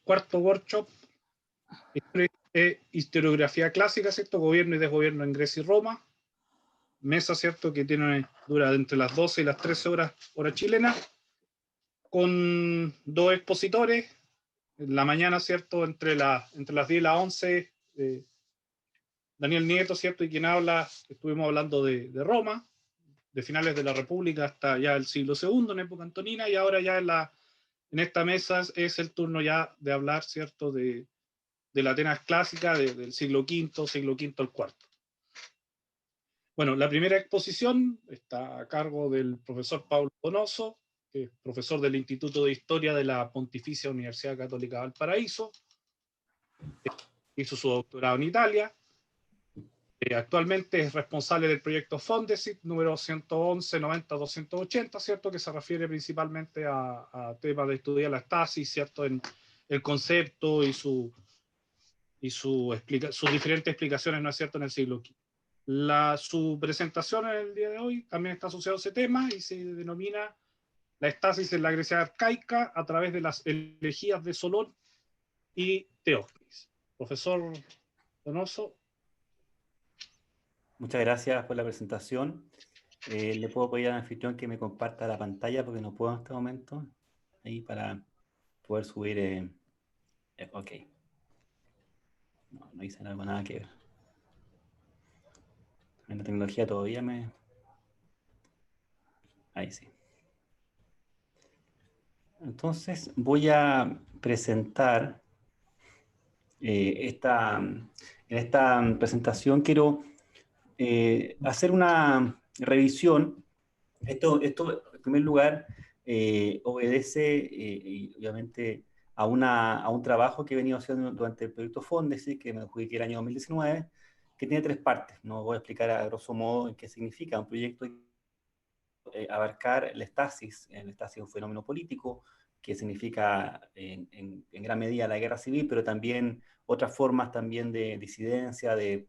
cuarto workshop, historiografía clásica, ¿cierto? Gobierno y desgobierno en Grecia y Roma. Mesa, ¿cierto? Que dura entre las 12 y las 13 horas, hora chilena, con dos expositores. En la mañana, ¿cierto? Entre las 10 y las 11, Daniel Nieto, ¿cierto? Y quien habla, estuvimos hablando de Roma, de finales de la República hasta ya el siglo II, en época antonina, y ahora ya en esta mesa es el turno ya de hablar, ¿cierto? De la Atenas clásica del siglo V al cuarto. Bueno, la primera exposición está a cargo del profesor Pablo Donoso, que es profesor del Instituto de Historia de la Pontificia Universidad Católica de Valparaíso. Hizo su doctorado en Italia. Actualmente es responsable del proyecto Fondesit número 111-90-280, ¿cierto? Que se refiere principalmente a temas de estudiar la estasis, ¿cierto? En el concepto y sus diferentes explicaciones, ¿no es cierto?, en el siglo V. Su presentación en el día de hoy también está asociado a ese tema y se denomina la estasis en la Grecia arcaica a través de las elegías de Solón y Teógenes. Profesor Donoso. Muchas gracias por la presentación. Le puedo pedir al anfitrión que me comparta la pantalla porque no puedo en este momento, ahí para poder subir. Ok. No hice nada que ver. En la tecnología todavía me... Ahí sí. Entonces voy a presentar en esta presentación quiero hacer una revisión. Esto en primer lugar, obedece, y obviamente, a un trabajo que he venido haciendo durante el proyecto Fondesit, que me adjudiqué el año 2019, que tiene tres partes. No voy a explicar a grosso modo en qué significa un proyecto. Abarcar la estasis. La estasis es un fenómeno político que significa en gran medida la guerra civil, pero también otras formas también de disidencia, de,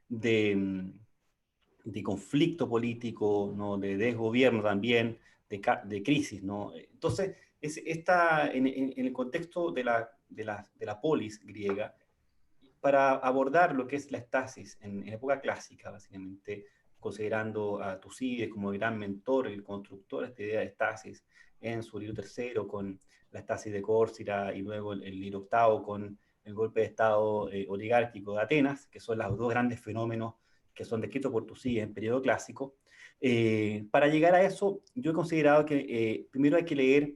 de conflicto político, ¿no? De desgobierno también, de crisis, ¿no? Entonces, en el contexto de la polis griega, para abordar lo que es la estasis en época clásica, básicamente, considerando a Tucídides como el gran mentor, el constructor de esta idea de estasis, en su libro tercero con la estasis de Córcira y luego el libro octavo con el golpe de Estado oligárquico de Atenas, que son los dos grandes fenómenos que son descritos por Tucídides en periodo clásico. Para llegar a eso, yo he considerado que primero hay que leer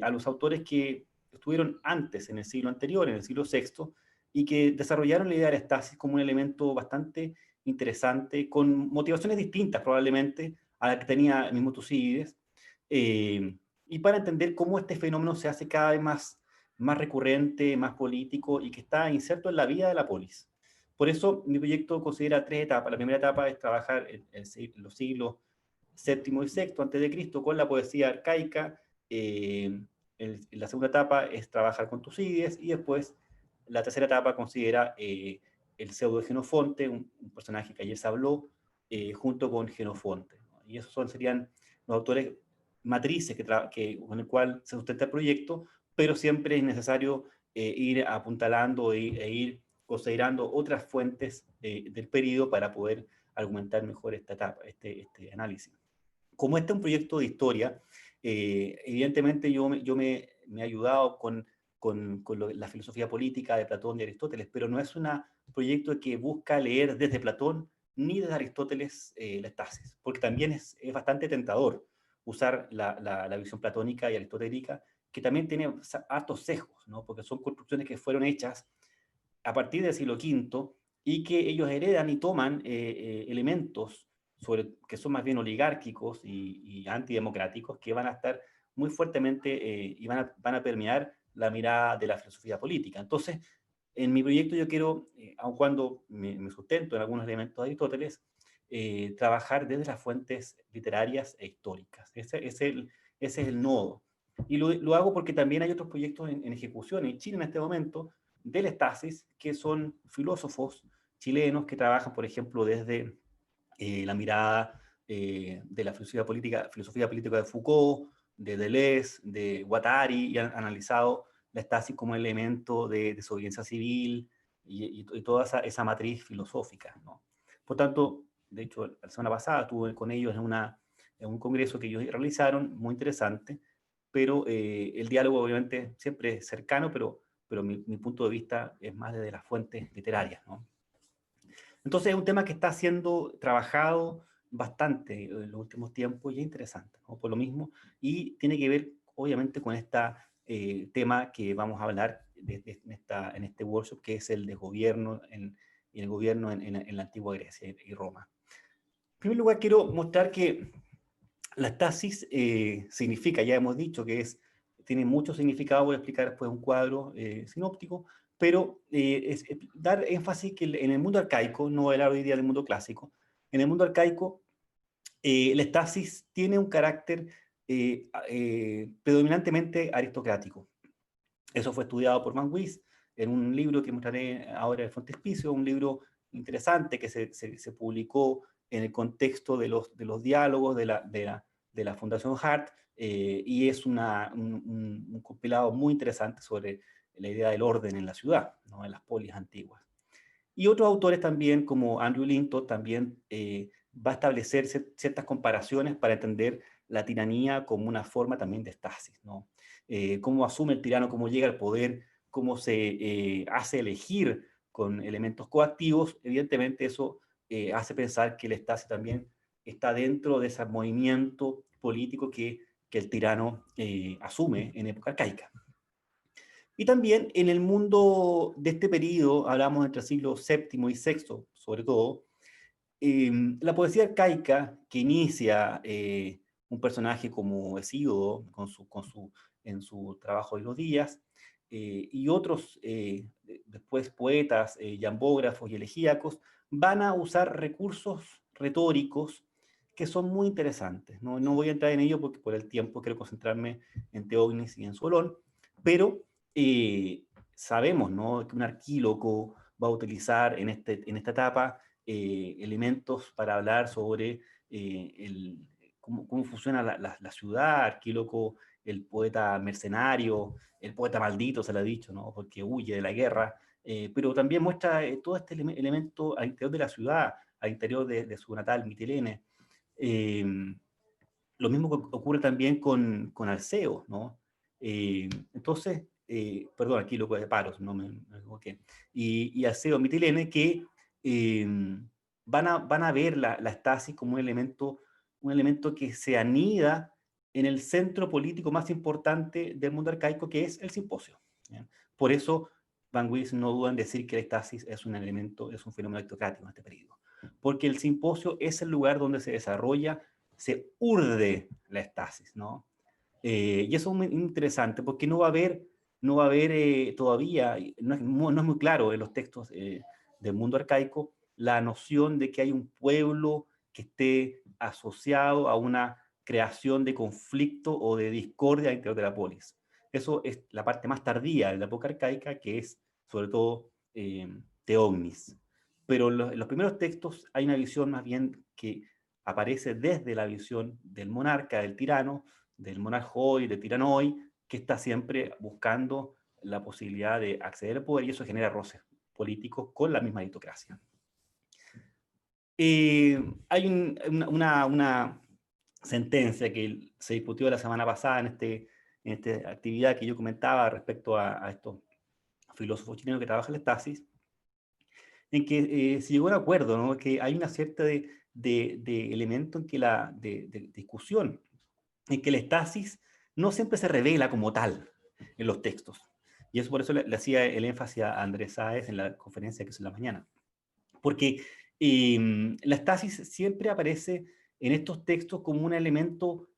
a los autores que estuvieron antes, en el siglo anterior, en el siglo VI, y que desarrollaron la idea de la estasis como un elemento bastante interesante, con motivaciones distintas probablemente a la que tenía el mismo Tucídides, y para entender cómo este fenómeno se hace cada vez más recurrente, más político y que está inserto en la vida de la polis. Por eso mi proyecto considera tres etapas. La primera etapa es trabajar en los siglos VII y VI antes de Cristo con la poesía arcaica. La segunda etapa es trabajar con Tucídides y después la tercera etapa considera el pseudo Genofonte, un personaje que ayer se habló, junto con Genofonte, ¿no? Y esos serían los autores matrices con el cual se sustenta el proyecto, pero siempre es necesario ir apuntalando e ir considerando otras fuentes del periodo para poder argumentar mejor esta etapa, este análisis. Como este es un proyecto de historia, evidentemente yo me he ayudado con la filosofía política de Platón y Aristóteles, pero no es un proyecto que busca leer desde Platón ni desde Aristóteles la estasis, porque también es bastante tentador usar la visión platónica y aristotélica, que también tiene hartos sesgos, ¿no? Porque son construcciones que fueron hechas a partir del siglo V y que ellos heredan y toman elementos que son más bien oligárquicos y antidemocráticos, que van a estar muy fuertemente y van a permear la mirada de la filosofía política. Entonces, en mi proyecto yo quiero, aun cuando me sustento en algunos elementos de Aristóteles, trabajar desde las fuentes literarias e históricas. Ese es el nodo. Y lo hago porque también hay otros proyectos en ejecución en Chile en este momento, del estasis, que son filósofos chilenos que trabajan, por ejemplo, desde la mirada de la filosofía política de Foucault, de Deleuze, de Guattari, y han analizado la estasis como elemento de desobediencia civil y toda esa matriz filosófica, ¿no? Por tanto, de hecho, la semana pasada estuve con ellos en un congreso que ellos realizaron, muy interesante, pero el diálogo obviamente siempre es cercano, pero mi punto de vista es más desde las fuentes literarias, ¿no? Entonces es un tema que está siendo trabajado bastante en los últimos tiempos y es interesante, ¿no? Por lo mismo, y tiene que ver obviamente con este tema que vamos a hablar en este workshop, que es el desgobierno el gobierno en la antigua Grecia y Roma. En primer lugar, quiero mostrar que la estasis significa, ya hemos dicho que tiene mucho significado, voy a explicar después un cuadro sinóptico, pero es dar énfasis que en el mundo arcaico, no voy a hablar hoy día del mundo clásico, en el mundo arcaico la estasis tiene un carácter predominantemente aristocrático. Eso fue estudiado por Manguis en un libro que mostraré ahora de Frontispicio, un libro interesante que se publicó en el contexto de los diálogos de la Fundación Hart, y es un compilado muy interesante sobre la idea del orden en la ciudad, ¿no? En las polis antiguas. Y otros autores también, como Andrew Linton, también va a establecer ciertas comparaciones para entender la tiranía como una forma también de estasis, ¿no? Cómo asume el tirano, cómo llega al poder, cómo se hace elegir con elementos coactivos. Evidentemente eso hace pensar que el estasis también está dentro de ese movimiento político que el tirano asume en época arcaica. Y también en el mundo de este periodo, hablamos entre siglos VII y VI, sobre todo, la poesía arcaica que inicia un personaje como Hesíodo en su trabajo de los días, y otros después poetas, yambógrafos y elegíacos, van a usar recursos retóricos que son muy interesantes. No voy a entrar en ello porque por el tiempo quiero concentrarme en Teognis y en Solón, pero eh, sabemos, ¿no?, que un arquíloco va a utilizar en esta etapa elementos para hablar sobre cómo funciona la ciudad. Arquíloco, el poeta mercenario, el poeta maldito, se le ha dicho, ¿no?, porque huye de la guerra, pero también muestra todo este elemento al interior de la ciudad, al interior de su natal Mitilene. Eh, lo mismo que ocurre también con Alceo, ¿no? Entonces, perdón, aquí lo de Paros, no me equivoqué. Y Alceo, Mitilene, que van a ver la estasis como un elemento que se anida en el centro político más importante del mundo arcaico, que es el simposio. ¿Ya? Por eso, Van Wyss no duda en decir que la estasis es un elemento, es un fenómeno aristocrático en este periodo. Porque el simposio es el lugar donde se desarrolla, se urde la estasis, ¿no? Y eso es muy interesante porque no va a haber todavía, no es muy claro en los textos del mundo arcaico, la noción de que hay un pueblo que esté asociado a una creación de conflicto o de discordia dentro de la polis. Eso es la parte más tardía de la época arcaica, que es sobre todo Teognis. Pero en los primeros textos hay una visión más bien que aparece desde la visión del monarca, del tirano, del monarjoi, del tiranoi, que está siempre buscando la posibilidad de acceder al poder, y eso genera roces políticos con la misma aristocracia. Hay una sentencia que se discutió la semana pasada en esta actividad que yo comentaba respecto a estos filósofos chilenos que trabajan la estasis, en que se llegó a un acuerdo, ¿no?, que hay una cierta de elemento en que de discusión, en que la estasis no siempre se revela como tal en los textos. Y eso por eso le hacía el énfasis a Andrés Sáez en la conferencia que hizo en la mañana. Porque la estasis siempre aparece en estos textos como un elemento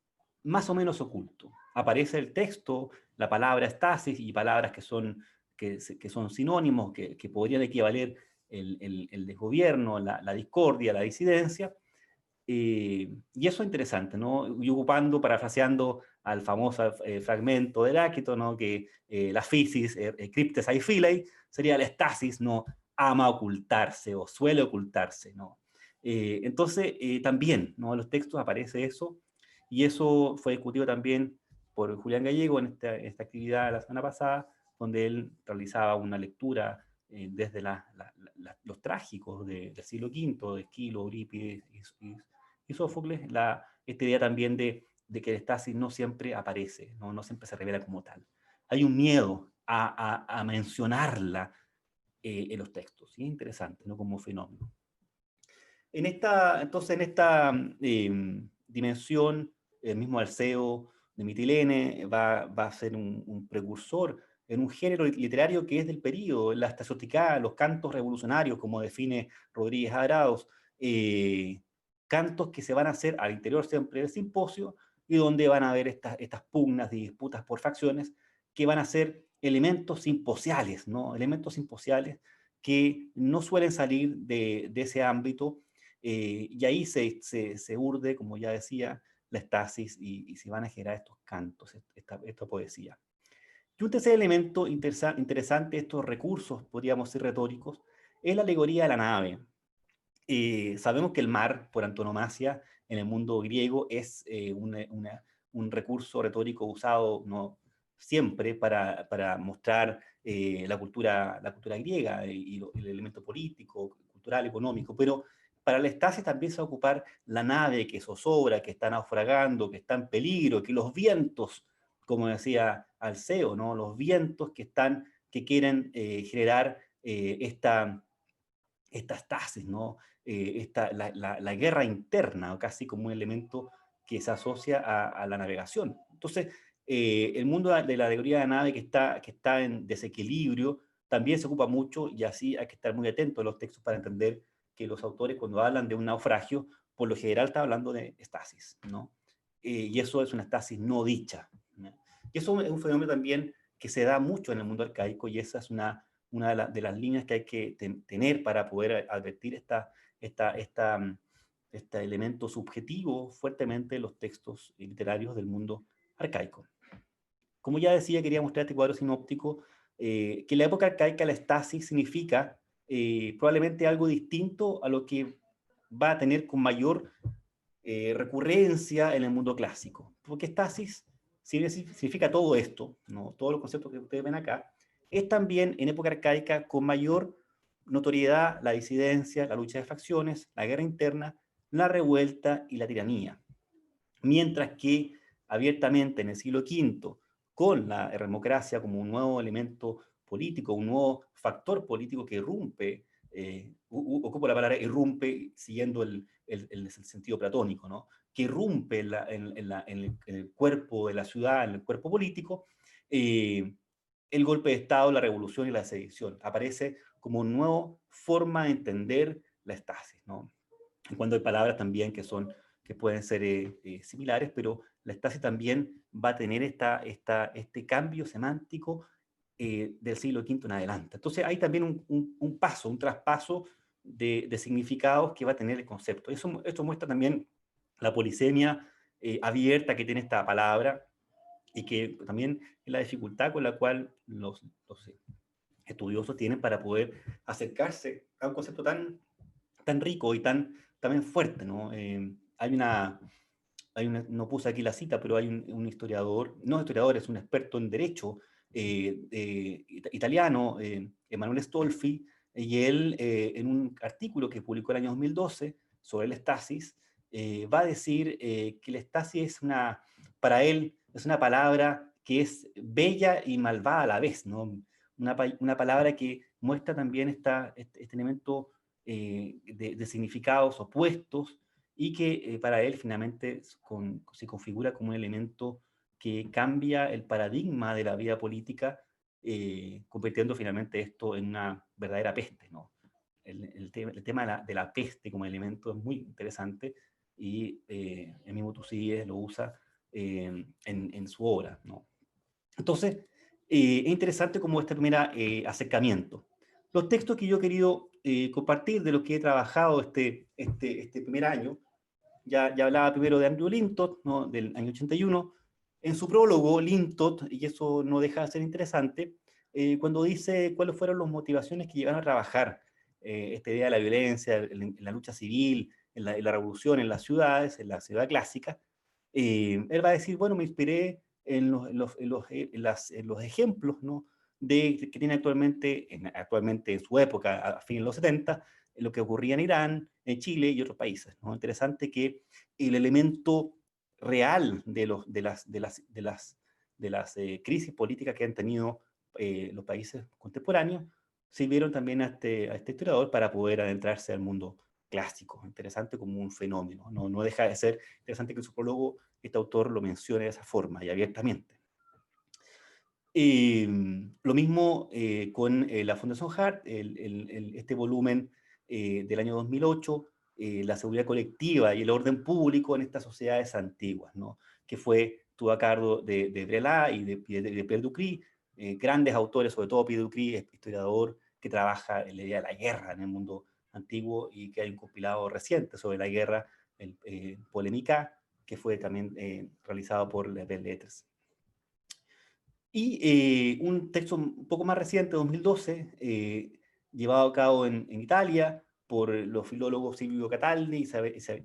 más o menos oculto. Aparece el texto, la palabra estasis y palabras que son sinónimos, que podrían equivaler el desgobierno, la discordia, la disidencia. Y eso es interesante, ¿no? Y ocupando, parafraseando al famoso fragmento de Heráclito, ¿no?, que la physis, cryptes ai philei, sería la estasis, ¿no?, ama ocultarse o suele ocultarse, ¿no? Entonces, también, ¿no?, en los textos aparece eso, y eso fue discutido también por Julián Gallego en esta actividad la semana pasada, donde él realizaba una lectura desde los trágicos del siglo V, de Esquilo, Eurípides y Sófocles, esta idea también de que el estasis no siempre aparece, no siempre se revela como tal. Hay un miedo a mencionarla en los textos, y es interesante, ¿no? Como fenómeno. Entonces, en esta dimensión, el mismo Alceo de Mitilene va a ser un precursor en un género literario que es del período, la estasioticada, los cantos revolucionarios, como define Rodríguez Adrados, cantos que se van a hacer al interior siempre del simposio y donde van a haber estas pugnas y disputas por facciones que van a ser elementos simposiales, ¿no? Elementos simposiales que no suelen salir de ese ámbito, y ahí se urde, como ya decía, la estasis y se van a generar estos cantos, esta poesía. Y un tercer elemento interesante de estos recursos, podríamos decir retóricos, es la alegoría de la nave. Sabemos que el mar, por antonomasia, en el mundo griego es un recurso retórico usado, ¿no?, siempre para mostrar la cultura griega y el elemento político, cultural, económico, pero para la estasis también se va a ocupar la nave que zozobra, que está naufragando, que está en peligro, que los vientos, como decía Alceo, ¿no?, los vientos que quieren generar esta estasis, ¿no? La guerra interna, casi como un elemento que se asocia a la navegación. Entonces, el mundo de la alegoría de la nave que está en desequilibrio también se ocupa mucho, y así hay que estar muy atentos a los textos para entender que los autores, cuando hablan de un naufragio, por lo general están hablando de estasis, ¿no? Y eso es una estasis no dicha, ¿no? Y eso es un fenómeno también que se da mucho en el mundo arcaico, y esa es una de las líneas que hay que tener para poder advertir este elemento subjetivo fuertemente en los textos literarios del mundo arcaico. Como ya decía, quería mostrar este cuadro sinóptico, que en la época arcaica la estasis significa probablemente algo distinto a lo que va a tener con mayor recurrencia en el mundo clásico. Porque estasis significa todo esto, ¿no?, todos los conceptos que ustedes ven acá, es también en época arcaica con mayor notoriedad la disidencia, la lucha de facciones, la guerra interna, la revuelta y la tiranía. Mientras que abiertamente en el siglo V, con la democracia como un nuevo elemento político, un nuevo factor político que irrumpe, ocupo la palabra irrumpe siguiendo el sentido platónico, ¿no?, que irrumpe en el cuerpo de la ciudad, en el cuerpo político, el golpe de Estado, la revolución y la sedición. Aparece como una nueva forma de entender la estasis, ¿no? Y cuando hay palabras también que pueden ser similares, pero la estasis también va a tener este cambio semántico del siglo V en adelante. Entonces hay también un traspaso de significados que va a tener el concepto. Esto muestra también la polisemia abierta que tiene esta palabra, y que también es la dificultad con la cual los estudiosos tienen para poder acercarse a un concepto tan rico y también fuerte, ¿no? No puse aquí la cita, pero hay un historiador, no historiador, es un experto en derecho italiano, Emanuele Stolfi, y él en un artículo que publicó el año 2012 sobre la estasis, va a decir que la estasis para él es una palabra que es bella y malvada a la vez, ¿no? Una palabra que muestra también este elemento de significados opuestos, y que para él finalmente se configura como un elemento que cambia el paradigma de la vida política, convirtiendo finalmente esto en una verdadera peste, ¿no? El tema de la peste como elemento es muy interesante, y el mismo Tucídides lo usa en su obra, ¿no? Entonces, es interesante como este primer acercamiento. Los textos que yo he querido compartir, de los que he trabajado este primer año, ya hablaba primero de Andrew Lintott, ¿no?, del año 81. En su prólogo, Lintott, y eso no deja de ser interesante, cuando dice cuáles fueron las motivaciones que llevaron a trabajar esta idea de la violencia, en la lucha civil, en la revolución, en las ciudades, en la ciudad clásica, él va a decir, bueno, me inspiré en los ejemplos, ¿no?, que tiene actualmente en su época, a fines de los 70, lo que ocurría en Irán, en Chile y otros países, ¿no? Interesante que el elemento real de las crisis políticas que han tenido los países contemporáneos sirvieron también a este historiador para poder adentrarse al mundo clásico. Interesante como un fenómeno. No deja de ser interesante que en su prólogo este autor lo mencione de esa forma y abiertamente. Lo mismo con la Fundación Hart, este volumen del año 2008, la seguridad colectiva y el orden público en estas sociedades antiguas, ¿no? Que tuvo a cargo de Brelat y de Pierre Ducry, grandes autores, sobre todo Pierre Ducry, historiador que trabaja en la idea de la guerra en el mundo antiguo y que hay un compilado reciente sobre la guerra, Polémica, que fue también realizado por Les Belles Lettres. Y un texto un poco más reciente, 2012, llevado a cabo en Italia por los filólogos Silvio Cataldi,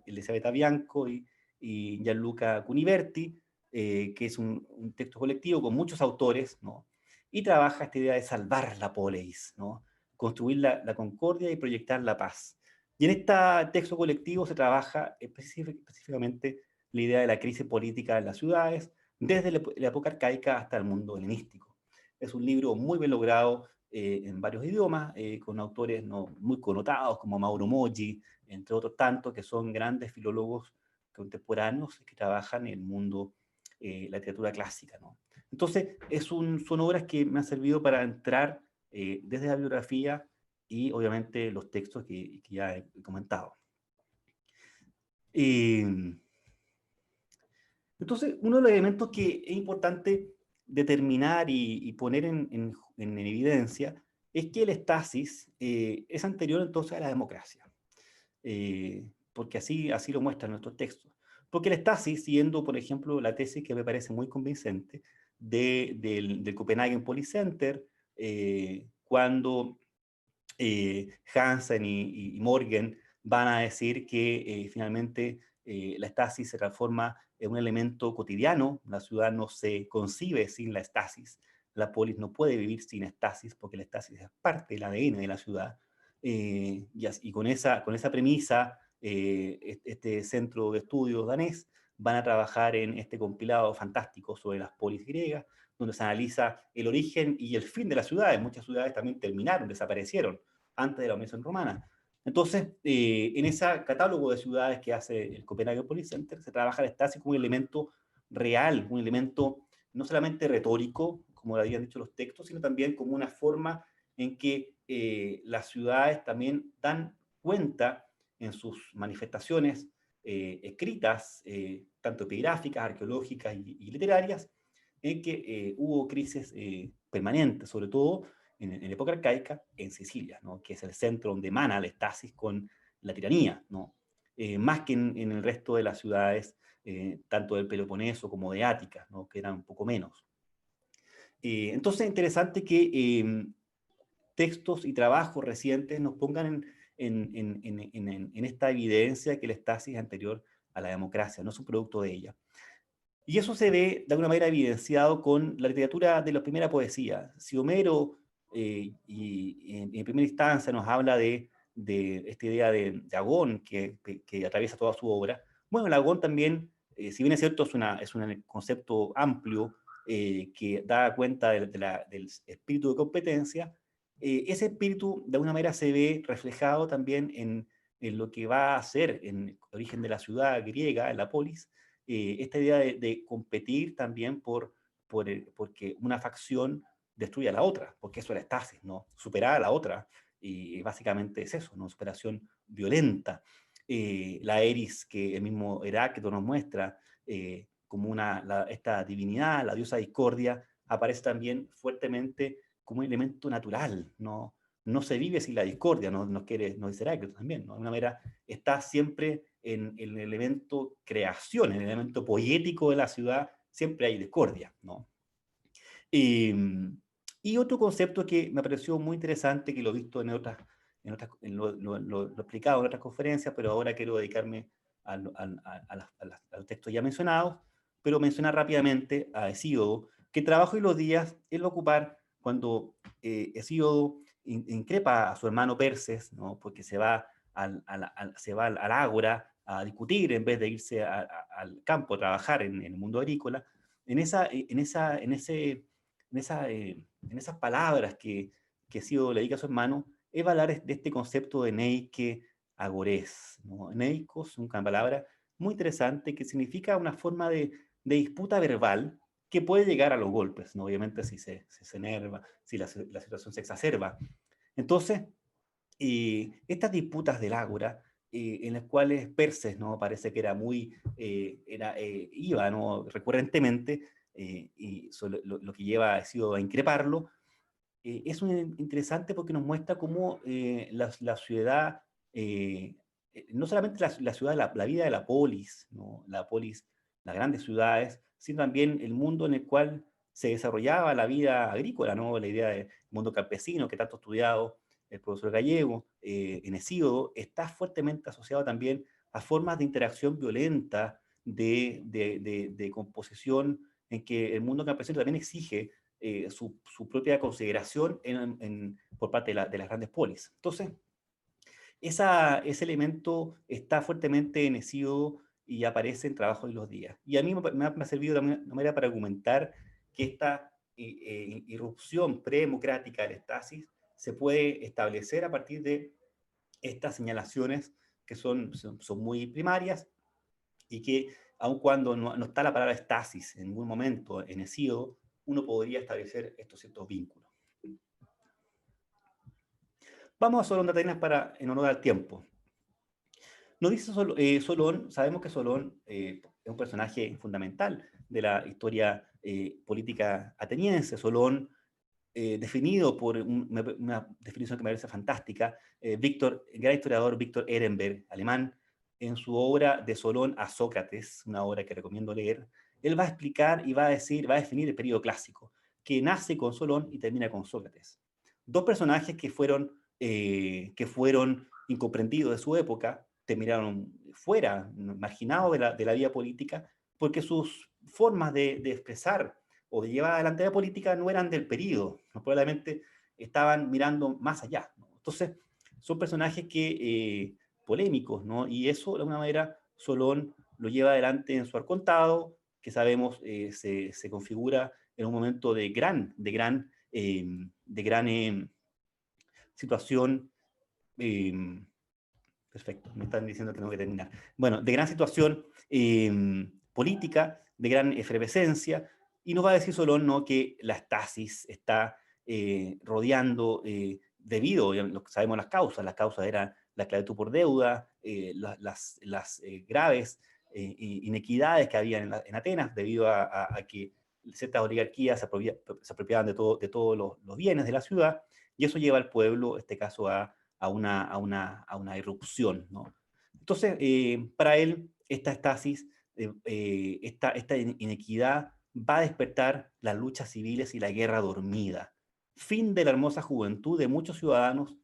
Elisabetta Bianco y Gianluca Cuniverti, que es un texto colectivo con muchos autores, ¿no? Y trabaja esta idea de salvar la polis, ¿no? Construir la concordia y proyectar la paz. Y en este texto colectivo se trabaja específicamente la idea de la crisis política en las ciudades, desde la época arcaica hasta el mundo helenístico. Es un libro muy bien logrado en varios idiomas, con autores muy connotados como Mauro Moggi, entre otros tantos, que son grandes filólogos contemporáneos que trabajan en el mundo, la literatura clásica, ¿no? Entonces, son obras que me han servido para entrar desde la biografía y obviamente los textos que ya he comentado. Entonces, uno de los elementos que es importante determinar y poner en evidencia es que el estasis es anterior entonces a la democracia, porque así lo muestran nuestros textos. Porque el estasis, siguiendo, por ejemplo, la tesis que me parece muy convincente del Copenhagen Policy Center, cuando Hansen y Morgan van a decir que finalmente la estasis se transforma en un elemento cotidiano, la ciudad no se concibe sin la estasis, la polis no puede vivir sin estasis porque la estasis es parte del ADN de la ciudad, y con esa premisa, este centro de estudios danés van a trabajar en este compilado fantástico sobre las polis griegas, donde se analiza el origen y el fin de las ciudades. Muchas ciudades también terminaron, desaparecieron antes de la dominación romana. Entonces, en ese catálogo de ciudades que hace el Copenhagen Policy Center, se trabaja la estasis como un elemento real, un elemento no solamente retórico, como lo habían dicho los textos, sino también como una forma en que las ciudades también dan cuenta en sus manifestaciones escritas, tanto epigráficas, arqueológicas y literarias, en que hubo crisis permanentes, sobre todo en la época arcaica, en Sicilia, ¿no? Que es el centro donde emana la estasis con la tiranía, ¿no? Más que en el resto de las ciudades, tanto del Peloponeso como de Ática, ¿no? Que eran un poco menos. Entonces es interesante que textos y trabajos recientes nos pongan en esta evidencia que la estasis es anterior a la democracia, no es un producto de ella. Y eso se ve de alguna manera evidenciado con la literatura de la primera poesía. Si Homero, y en primera instancia nos habla de esta idea de Agón que atraviesa toda su obra, bueno, el Agón también, si bien es cierto, es un concepto amplio que da cuenta del espíritu de competencia, ese espíritu de alguna manera se ve reflejado también en lo que va a ser en el origen de la ciudad griega, en la polis, esta idea de competir también porque una facción destruye a la otra, porque eso era estasis, ¿no? Superar a la otra, y básicamente es eso, ¿no? Superación violenta. La Eris, que el mismo Heráclito nos muestra como esta divinidad, la diosa discordia, aparece también fuertemente como un elemento natural, ¿no? No se vive sin la discordia, nos dice Heráclito también, ¿no? De una manera está siempre en el elemento creación, en el elemento poético de la ciudad, siempre hay discordia, ¿no? Y otro concepto que me pareció muy interesante, que lo he visto lo explicado en otras conferencias, pero ahora quiero dedicarme a los textos ya mencionados, pero mencionar rápidamente a Hesíodo, que trabajo y los días él va a ocupar Hesíodo increpa a su hermano Perses, ¿no? Porque se va al ágora a discutir en vez de irse al campo a trabajar en el mundo agrícola, en esas palabras que Hesíodo le dedica a su hermano, es hablar de este concepto de neike agorés, ¿no? Neikos es una palabra muy interesante que significa una forma de disputa verbal que puede llegar a los golpes, ¿no? Obviamente si se enerva, si la situación se exacerba. Entonces, estas disputas del ágora, en las cuales Perses, ¿no? Parece que era iba, ¿no? Recurrentemente, y lo que lleva ha sido a increparlo, es interesante porque nos muestra cómo la ciudad, no solamente la ciudad, la vida de la polis, ¿no? La polis, las grandes ciudades, sino también el mundo en el cual se desarrollaba la vida agrícola, ¿no? La idea del mundo campesino que tanto ha estudiado el profesor Gallego en Hesíodo, está fuertemente asociado también a formas de interacción violenta, de composición, en que el mundo campesino también exige su propia consideración por parte de las grandes polis. Entonces, ese elemento está fuertemente en Hesíodo y aparece en Trabajo de los Días. Y a mí me ha servido de una manera para argumentar que esta irrupción predemocrática del estasis se puede establecer a partir de estas señalaciones que son muy primarias y que, aun cuando no está la palabra estasis en ningún momento en Hesíodo, uno podría establecer estos ciertos vínculos. Vamos a Solón de Atenas en honor al tiempo. Nos dice Solón, sabemos que Solón es un personaje fundamental de la historia política ateniense. Solón, definido por una definición que me parece fantástica, el gran historiador Víctor Ehrenberg, alemán, en su obra De Solón a Sócrates, una obra que recomiendo leer, él va a explicar y va a definir el periodo clásico, que nace con Solón y termina con Sócrates. Dos personajes que fueron incomprendidos de su época, terminaron fuera, marginados de la vida política, porque sus formas de expresar o de llevar adelante la política no eran del periodo, ¿no? Probablemente estaban mirando más allá, ¿no? Entonces, son personajes polémicos, ¿no? Y eso, de alguna manera, Solón lo lleva adelante en su Arcontado, que sabemos se configura en un momento de gran situación. Perfecto, me están diciendo que tengo que terminar. Bueno, de gran situación política, de gran efervescencia, y nos va a decir Solón, ¿no?, que la estasis está rodeando, sabemos las causas eran la esclavitud por deuda, las graves inequidades que había en Atenas, debido a que ciertas oligarquías se apropiaban de todos los bienes de la ciudad, y eso lleva al pueblo, en este caso, a una irrupción, ¿no? Entonces, para él, esta estasis, esta inequidad va a despertar las luchas civiles y la guerra dormida. Fin de la hermosa juventud de muchos ciudadanos,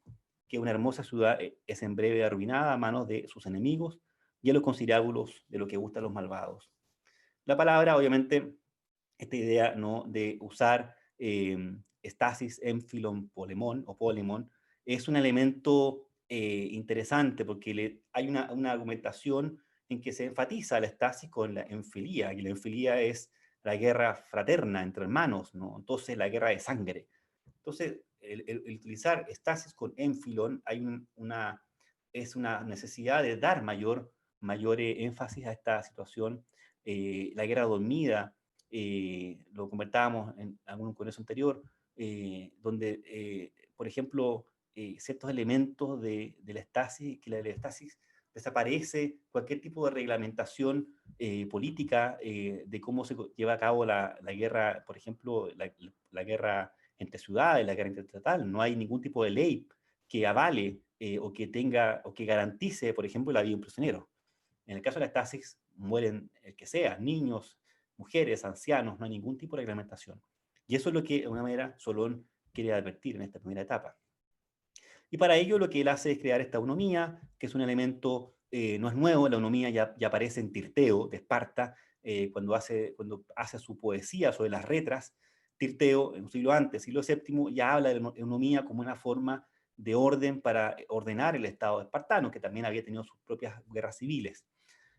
que una hermosa ciudad es en breve arruinada a manos de sus enemigos y a los conciliábulos de lo que gustan los malvados. La palabra, obviamente, esta idea, ¿no?, de usar estasis, enfilon, polemón o polemón, es un elemento interesante porque hay una argumentación en que se enfatiza la estasis con la enfilía, y la enfilía es la guerra fraterna entre hermanos, ¿no? Entonces, la guerra de sangre. Entonces, el utilizar estasis con enfilón es una necesidad de dar mayor énfasis a esta situación. La guerra dormida, lo comentábamos en algún congreso anterior, donde, por ejemplo, ciertos elementos de la estasis, que la estasis desaparece cualquier tipo de reglamentación política de cómo se lleva a cabo la guerra, por ejemplo, la guerra entre ciudades, la guerra interestatal. No hay ningún tipo de ley que avale o que garantice, por ejemplo, la vida de un prisionero. En el caso de la estasis, mueren el que sea, niños, mujeres, ancianos, no hay ningún tipo de reglamentación. Y eso es lo que, de alguna manera, Solón quiere advertir en esta primera etapa. Y para ello lo que él hace es crear esta autonomía, que es un elemento, no es nuevo, la autonomía ya aparece en Tirteo de Esparta, cuando hace su poesía sobre las retras, Tirteo, en un siglo antes, siglo VII, ya habla de la eunomía como una forma de orden para ordenar el Estado espartano, que también había tenido sus propias guerras civiles.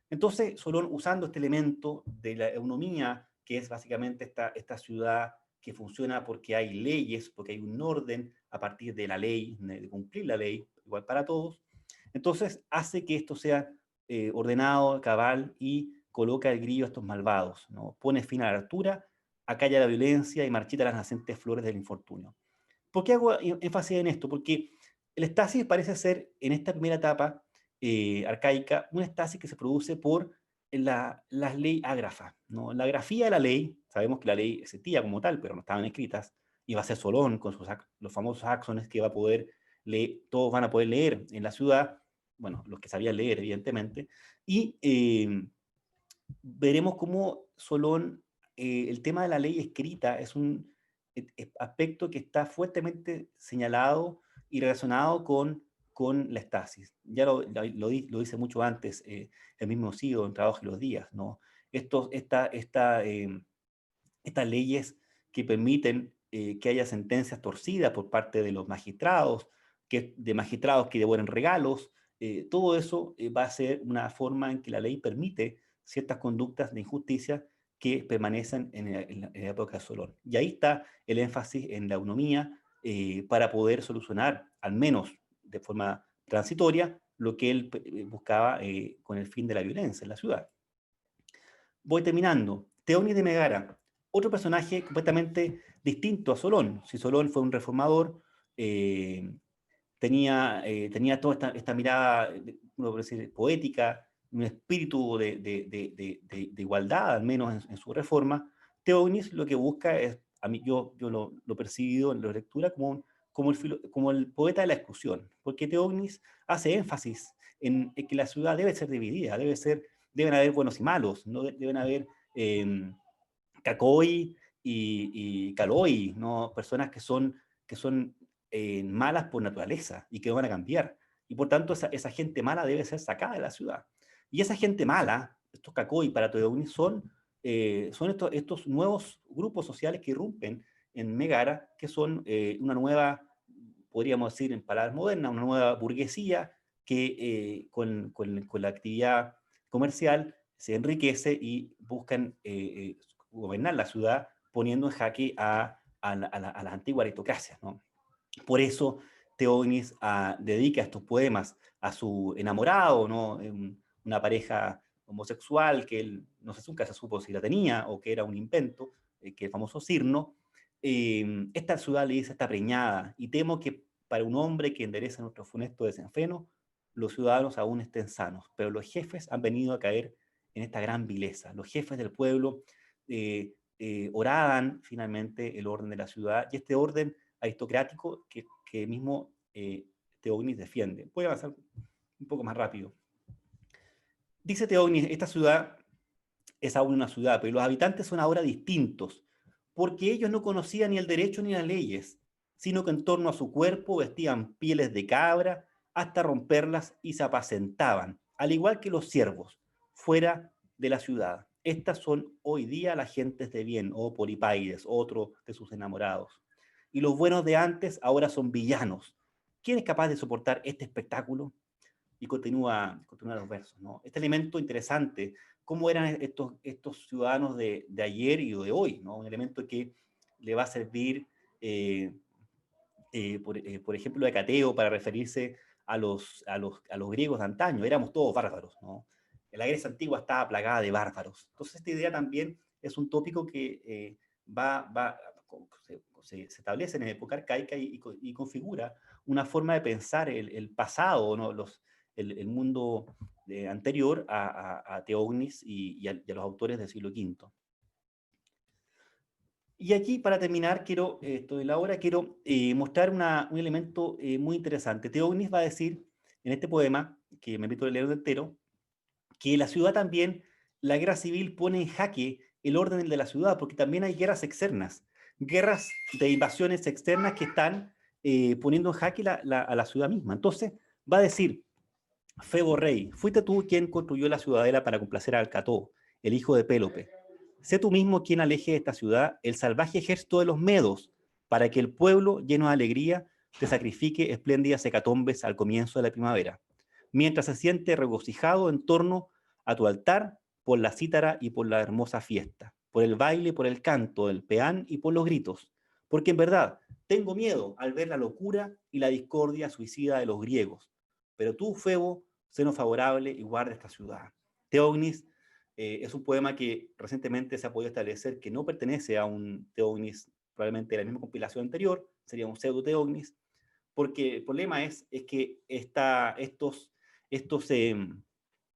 Entonces, Solón, usando este elemento de la eunomía, que es básicamente esta ciudad que funciona porque hay leyes, porque hay un orden a partir de la ley, de cumplir la ley, igual para todos, entonces hace que esto sea ordenado, cabal, y coloca el grillo a estos malvados, ¿no? Pone fin a la altura, acalla la violencia y marchita las nacientes flores del infortunio. ¿Por qué hago énfasis en esto? Porque el estasis parece ser, en esta primera etapa arcaica, un estasis que se produce por la ley ágrafa, ¿no? La grafía de la ley, sabemos que la ley existía como tal, pero no estaban escritas, y va a ser Solón con los famosos axones que va a poder leer, todos van a poder leer en la ciudad, bueno, los que sabían leer, evidentemente, y veremos cómo Solón, el tema de la ley escrita es un aspecto que está fuertemente señalado y relacionado con la estasis. Ya lo dice mucho antes el mismo Sido en Trabajo y los Días, ¿no? Estas leyes que permiten que haya sentencias torcidas por parte de los magistrados, de magistrados que devuelven regalos, todo eso va a ser una forma en que la ley permite ciertas conductas de injusticia que permanecen en la época de Solón. Y ahí está el énfasis en la eunomía para poder solucionar, al menos de forma transitoria, lo que él buscaba con el fin de la violencia en la ciudad. Voy terminando. Teógenes de Megara, otro personaje completamente distinto a Solón. Si Solón fue un reformador, tenía toda esta mirada, uno puede decir, poética, un espíritu de igualdad, al menos en su reforma. Teógenes lo que busca es, a mí, yo lo he percibido en la lectura como el poeta de la exclusión, porque Teógenes hace énfasis en que la ciudad debe ser dividida, deben haber buenos y malos, no deben haber cacoi y caloi, ¿no? Personas que son malas por naturaleza y que van a cambiar. Y por tanto, esa gente mala debe ser sacada de la ciudad. Y esa gente mala, estos cacoi para Teodonis, son estos nuevos grupos sociales que irrumpen en Megara, que son una nueva, podríamos decir en palabras modernas, una nueva burguesía que con la actividad comercial se enriquece y buscan gobernar la ciudad poniendo en jaque a las antiguas aristocracias, ¿no? Por eso Teógenes dedica estos poemas a su enamorado, ¿no? Una pareja homosexual que él no sé, nunca se supo si la tenía o que era un invento, que el famoso Cirno. Esta ciudad le dice está preñada y temo que para un hombre que endereza nuestro funesto desenfreno, los ciudadanos aún estén sanos, pero los jefes han venido a caer en esta gran vileza. Los jefes del pueblo oraban finalmente el orden de la ciudad y este orden aristocrático que mismo Teógenes defiende. Voy a avanzar un poco más rápido. Dice Teógenes, esta ciudad es aún una ciudad, pero los habitantes son ahora distintos, porque ellos no conocían ni el derecho ni las leyes, sino que en torno a su cuerpo vestían pieles de cabra hasta romperlas y se apacentaban, al igual que los siervos, fuera de la ciudad. Estas son hoy día las gentes de bien, o Polipaides, otro de sus enamorados. Y los buenos de antes ahora son villanos. ¿Quién es capaz de soportar este espectáculo? Y continúa los versos, ¿no? Este elemento interesante, cómo eran estos ciudadanos de ayer y de hoy, ¿no? Un elemento que le va a servir, por ejemplo, de cateo para referirse a los griegos de antaño. Éramos todos bárbaros, ¿no? La Grecia antigua estaba plagada de bárbaros. Entonces, esta idea también es un tópico que se establece en la época arcaica y configura una forma de pensar el pasado, ¿no? El mundo anterior a Teógenes y a los autores del siglo V. Y aquí, para terminar, quiero mostrar un elemento muy interesante. Teógenes va a decir en este poema, que me invito a leer entero, que la ciudad también, la guerra civil pone en jaque el orden de la ciudad, porque también hay guerras externas, guerras de invasiones externas que están poniendo en jaque a la ciudad misma. Entonces, va a decir, Febo rey, fuiste tú quien construyó la ciudadela para complacer a Alcató, el hijo de Pélope. sé tú mismo quien aleje de esta ciudad el salvaje ejército de los medos, para que el pueblo, lleno de alegría, te sacrifique espléndidas hecatombes al comienzo de la primavera, mientras se siente regocijado en torno a tu altar por la cítara y por la hermosa fiesta, por el baile, por el canto, el peán y por los gritos, porque en verdad tengo miedo al ver la locura y la discordia suicida de los griegos, pero tú, Febo, seno favorable y guarda esta ciudad. Teognis es un poema que recientemente se ha podido establecer que no pertenece a un Teognis probablemente de la misma compilación anterior, sería un pseudo Teognis, porque el problema es que este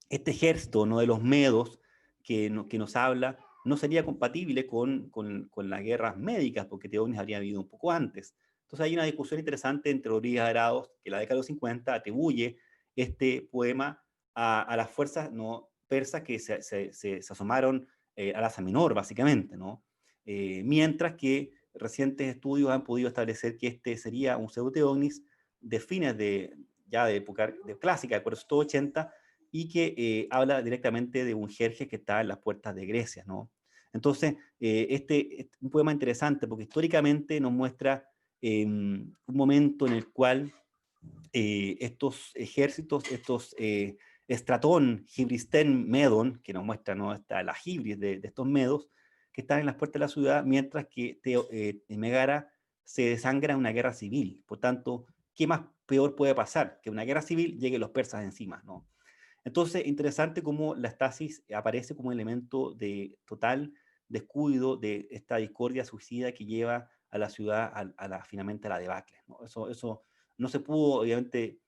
ejército, ¿no?, de los medos que nos habla no sería compatible con las guerras médicas, porque Teognis habría habido un poco antes. Entonces hay una discusión interesante entre Rodríguez Araos, que en la década de los 50 atribuye este poema a las fuerzas, ¿no?, persas que se asomaron al Asia Menor, básicamente, ¿no? Mientras que recientes estudios han podido establecer que este sería un pseudo-Teognis de fines ya de época clásica, de 480, y que habla directamente de un Jerjes que está en las puertas de Grecia, ¿no? Entonces, este es un poema interesante porque históricamente nos muestra un momento en el cual estos ejércitos, estos Estratón, Gibristén, Medon, que nos muestra, ¿no?, la Gibris de estos medos, que están en las puertas de la ciudad, mientras que en Megara se desangra una guerra civil. Por tanto, ¿qué más peor puede pasar? Que una guerra civil lleguen los persas encima, ¿no? Entonces, interesante cómo la estasis aparece como elemento de total descuido de esta discordia suicida que lleva a la ciudad finalmente a la debacle, ¿no? Eso no se pudo, obviamente,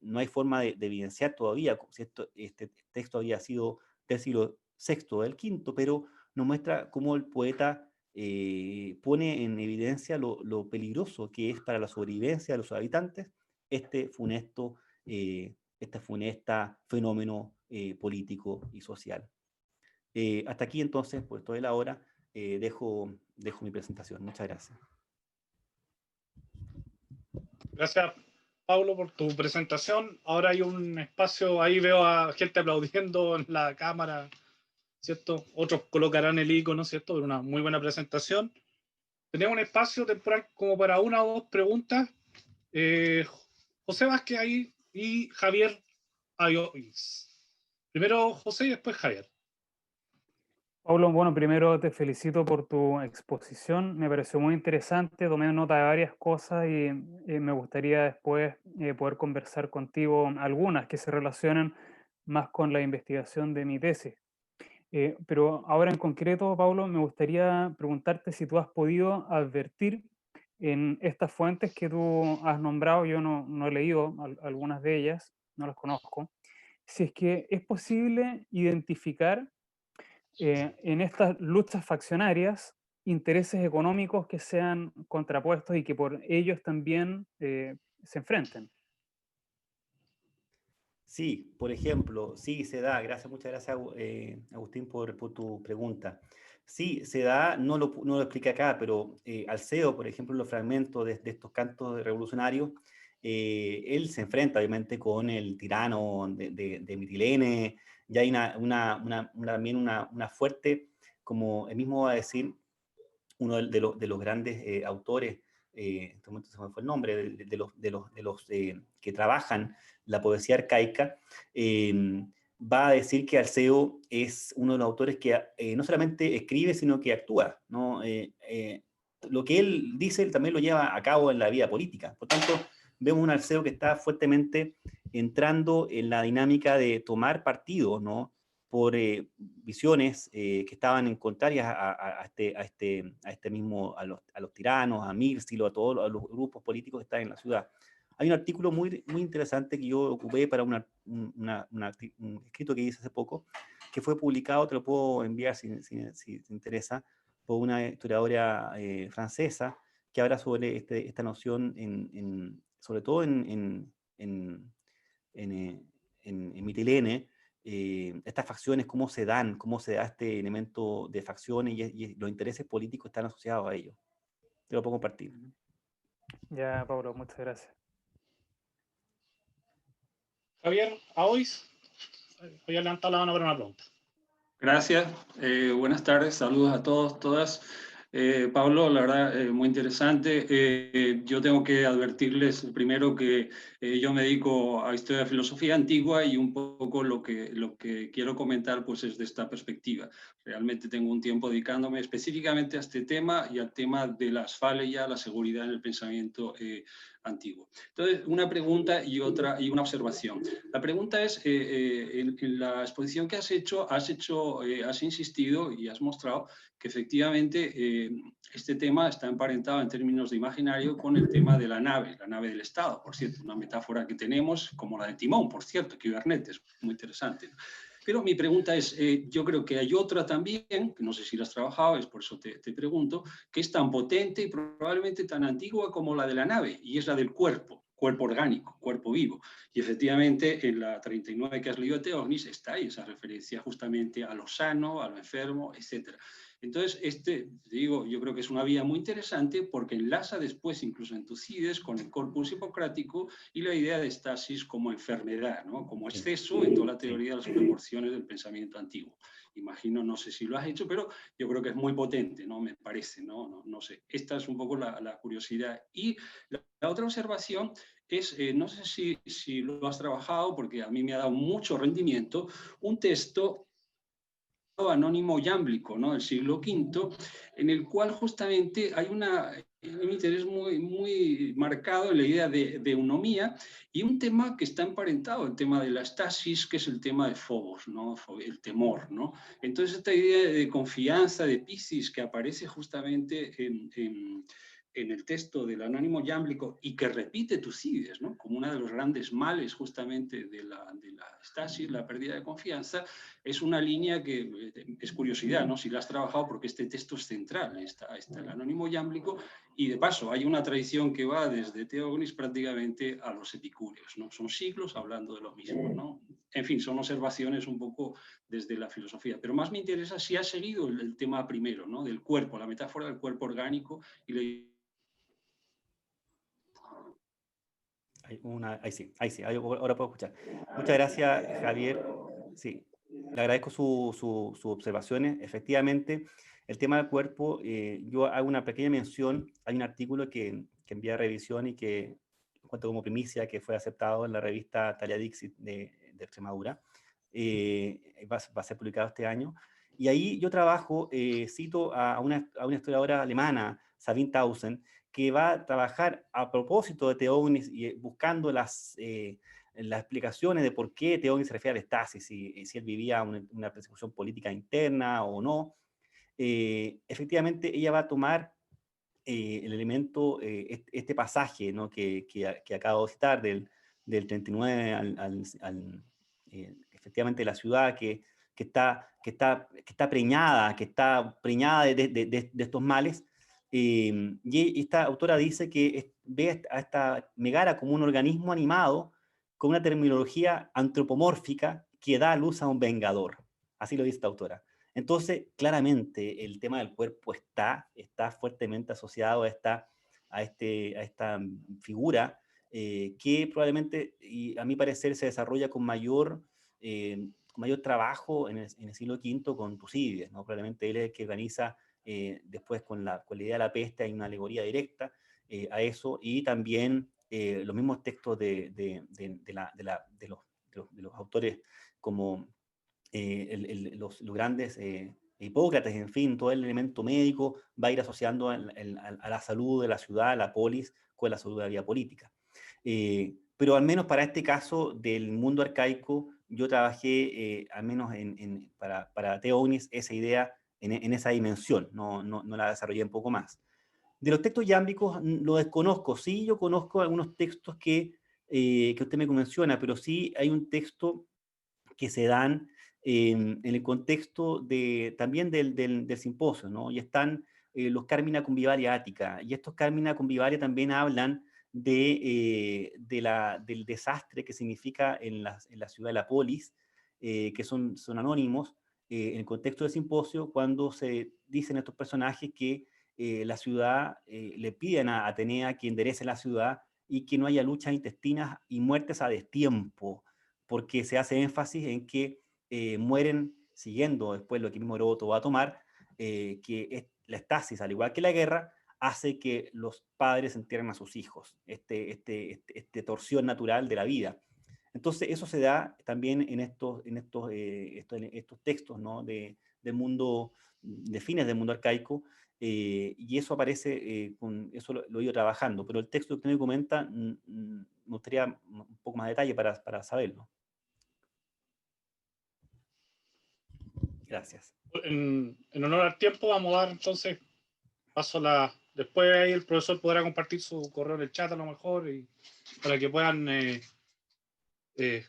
no hay forma de evidenciar todavía si este texto había sido del siglo VI o del V, pero nos muestra cómo el poeta pone en evidencia lo peligroso que es para la sobrevivencia de los habitantes este funesto fenómeno político y social. Hasta aquí entonces, pues toda la hora, dejo mi presentación. Muchas gracias. Gracias, Pablo, por tu presentación. Ahora hay un espacio, ahí veo a gente aplaudiendo en la cámara, ¿cierto? Otros colocarán el icono, ¿cierto? Una muy buena presentación. Tenemos un espacio temporal como para una o dos preguntas. José Vázquez ahí y Javier Ayois. Primero José y después Javier. Pablo, bueno, primero te felicito por tu exposición, me pareció muy interesante, tomé nota de varias cosas y me gustaría después poder conversar contigo algunas que se relacionan más con la investigación de mi tesis. Pero ahora en concreto, Pablo, me gustaría preguntarte si tú has podido advertir en estas fuentes que tú has nombrado, yo no he leído algunas de ellas, no las conozco, si es que es posible identificar en estas luchas faccionarias intereses económicos que sean contrapuestos y que por ellos también se enfrenten. Sí, por ejemplo, sí se da, muchas gracias Agustín por tu pregunta. Sí, se da, no lo explica acá, pero Alceo, por ejemplo, en los fragmentos de estos cantos revolucionarios, él se enfrenta obviamente con el tirano de Mitilene, y hay también una fuerte, como él mismo va a decir, uno de los grandes autores, en este momento se me fue el nombre, de los que trabajan la poesía arcaica, va a decir que Alceo es uno de los autores que no solamente escribe, sino que actúa, ¿no? Lo que él dice, él también lo lleva a cabo en la vida política. Por tanto, vemos un Alceo que está fuertemente entrando en la dinámica de tomar partido, ¿no?, por visiones que estaban contrarias a este mismo, a los tiranos, a Mírsilo, a todos los grupos políticos que están en la ciudad. Hay un artículo muy interesante que yo ocupé para un escrito que hice hace poco, que fue publicado, te lo puedo enviar si te interesa, por una historiadora francesa, que habla sobre esta noción, sobre todo en Mitilene, estas facciones, cómo se da este elemento de facciones y los intereses políticos están asociados a ello. Te lo puedo compartir. Ya, Pablo, muchas gracias. Javier Ayois, voy a levantar la mano para una pregunta. Gracias, buenas tardes, saludos a todos, todas. Pablo, la verdad, muy interesante. Yo tengo que advertirles primero que yo me dedico a historia de filosofía antigua y un poco lo que quiero comentar pues, es de esta perspectiva. Realmente tengo un tiempo dedicándome específicamente a este tema y al tema de las faleas, la seguridad en el pensamiento antiguo. Entonces, una pregunta y una observación. La pregunta es, en la exposición que has hecho, has insistido y has mostrado que efectivamente este tema está emparentado en términos de imaginario con el tema de la nave del Estado, por cierto, una metáfora que tenemos como la de Timón, por cierto, Kubernetes, muy interesante. Pero mi pregunta es, yo creo que hay otra también, que no sé si la has trabajado, es por eso te pregunto, que es tan potente y probablemente tan antigua como la de la nave, y es la del cuerpo orgánico, cuerpo vivo. Y efectivamente en la 39 que has leído de Teognis está ahí esa referencia justamente a lo sano, a lo enfermo, etc. Entonces, digo, yo creo que es una vía muy interesante porque enlaza después incluso en Tucídides con el corpus hipocrático y la idea de estasis como enfermedad, ¿no? Como exceso en toda la teoría de las proporciones del pensamiento antiguo. Imagino, no sé si lo has hecho, pero yo creo que es muy potente, ¿no? Me parece, no sé. Esta es un poco la curiosidad. Y la otra observación es, no sé si lo has trabajado, porque a mí me ha dado mucho rendimiento, un texto anónimo yámblico, ¿no? Del siglo V, en el cual justamente hay un interés muy marcado en la idea de eunomía y un tema que está emparentado, el tema de la estasis, que es el tema de Phobos, ¿no? El temor, ¿no? Entonces esta idea de confianza, de Piscis, que aparece justamente en el texto del anónimo yámblico y que repite Tucídides, ¿no? Como uno de los grandes males justamente de la estasis, la pérdida de confianza, es una línea que es curiosidad, ¿no? Si la has trabajado, porque este texto es central, está el anónimo yámblico, y de paso hay una tradición que va desde Teógenes prácticamente a los epicúreos, ¿no? Son siglos hablando de lo mismo, ¿no? En fin, son observaciones un poco desde la filosofía, pero más me interesa si has seguido el tema primero, ¿no? Del cuerpo, la metáfora del cuerpo orgánico y la... Ahí sí, ahora puedo escuchar. Muchas gracias, Javier. Sí, le agradezco sus observaciones. Efectivamente, el tema del cuerpo, yo hago una pequeña mención. Hay un artículo que envié a revisión y que cuento como primicia, que fue aceptado en la revista Thalia Dixit de Extremadura. Va a ser publicado este año. Y ahí yo trabajo, cito a una historiadora alemana, Sabine Tausen, que va a trabajar a propósito de Teógenes y buscando las explicaciones de por qué Teógenes se refiere al estasis, si él vivía una persecución política interna o no. Efectivamente, ella va a tomar el elemento, este pasaje, ¿no? que acabo de citar, del 39 efectivamente la ciudad que está preñada de estos males. Y esta autora dice que ve a esta Megara como un organismo animado con una terminología antropomórfica que da luz a un vengador. Así lo dice esta autora. Entonces, claramente, el tema del cuerpo está fuertemente asociado a esta figura que probablemente, y a mi parecer, se desarrolla con mayor trabajo en el siglo V con Tucídides, ¿no? Probablemente él es el que organiza después con la idea de la peste, hay una alegoría directa a eso, y también los mismos textos de los autores como los grandes Hipócrates, en fin, todo el elemento médico va a ir asociando a la salud de la ciudad, a la polis, con la salud de la vida política. Pero al menos para este caso del mundo arcaico, yo trabajé, al menos para Teógenes, esa idea en esa dimensión, no la desarrollé un poco más. De los textos yámbicos lo desconozco, sí, yo conozco algunos textos que usted me menciona, pero sí hay un texto que se dan en el contexto también del simposio, ¿no? Y están los Carmina Convivaria Ática, y estos Carmina Convivaria también hablan del desastre que significa en la ciudad de la polis, que son anónimos, en el contexto del simposio, cuando se dicen estos personajes que la ciudad le piden a Atenea que enderece la ciudad y que no haya luchas intestinas y muertes a destiempo, porque se hace énfasis en que mueren siguiendo después lo que mismo Heródoto va a tomar, que es la estasis, al igual que la guerra, hace que los padres entierren a sus hijos, torsión natural de la vida. Entonces eso se da también en estos textos, ¿no? del mundo, de fines del mundo arcaico, y eso aparece, eso lo he ido trabajando, pero el texto que usted me comenta, me gustaría un poco más de detalle para saberlo. Gracias. En honor al tiempo, vamos a dar entonces paso después ahí el profesor podrá compartir su correo en el chat a lo mejor, y para que puedan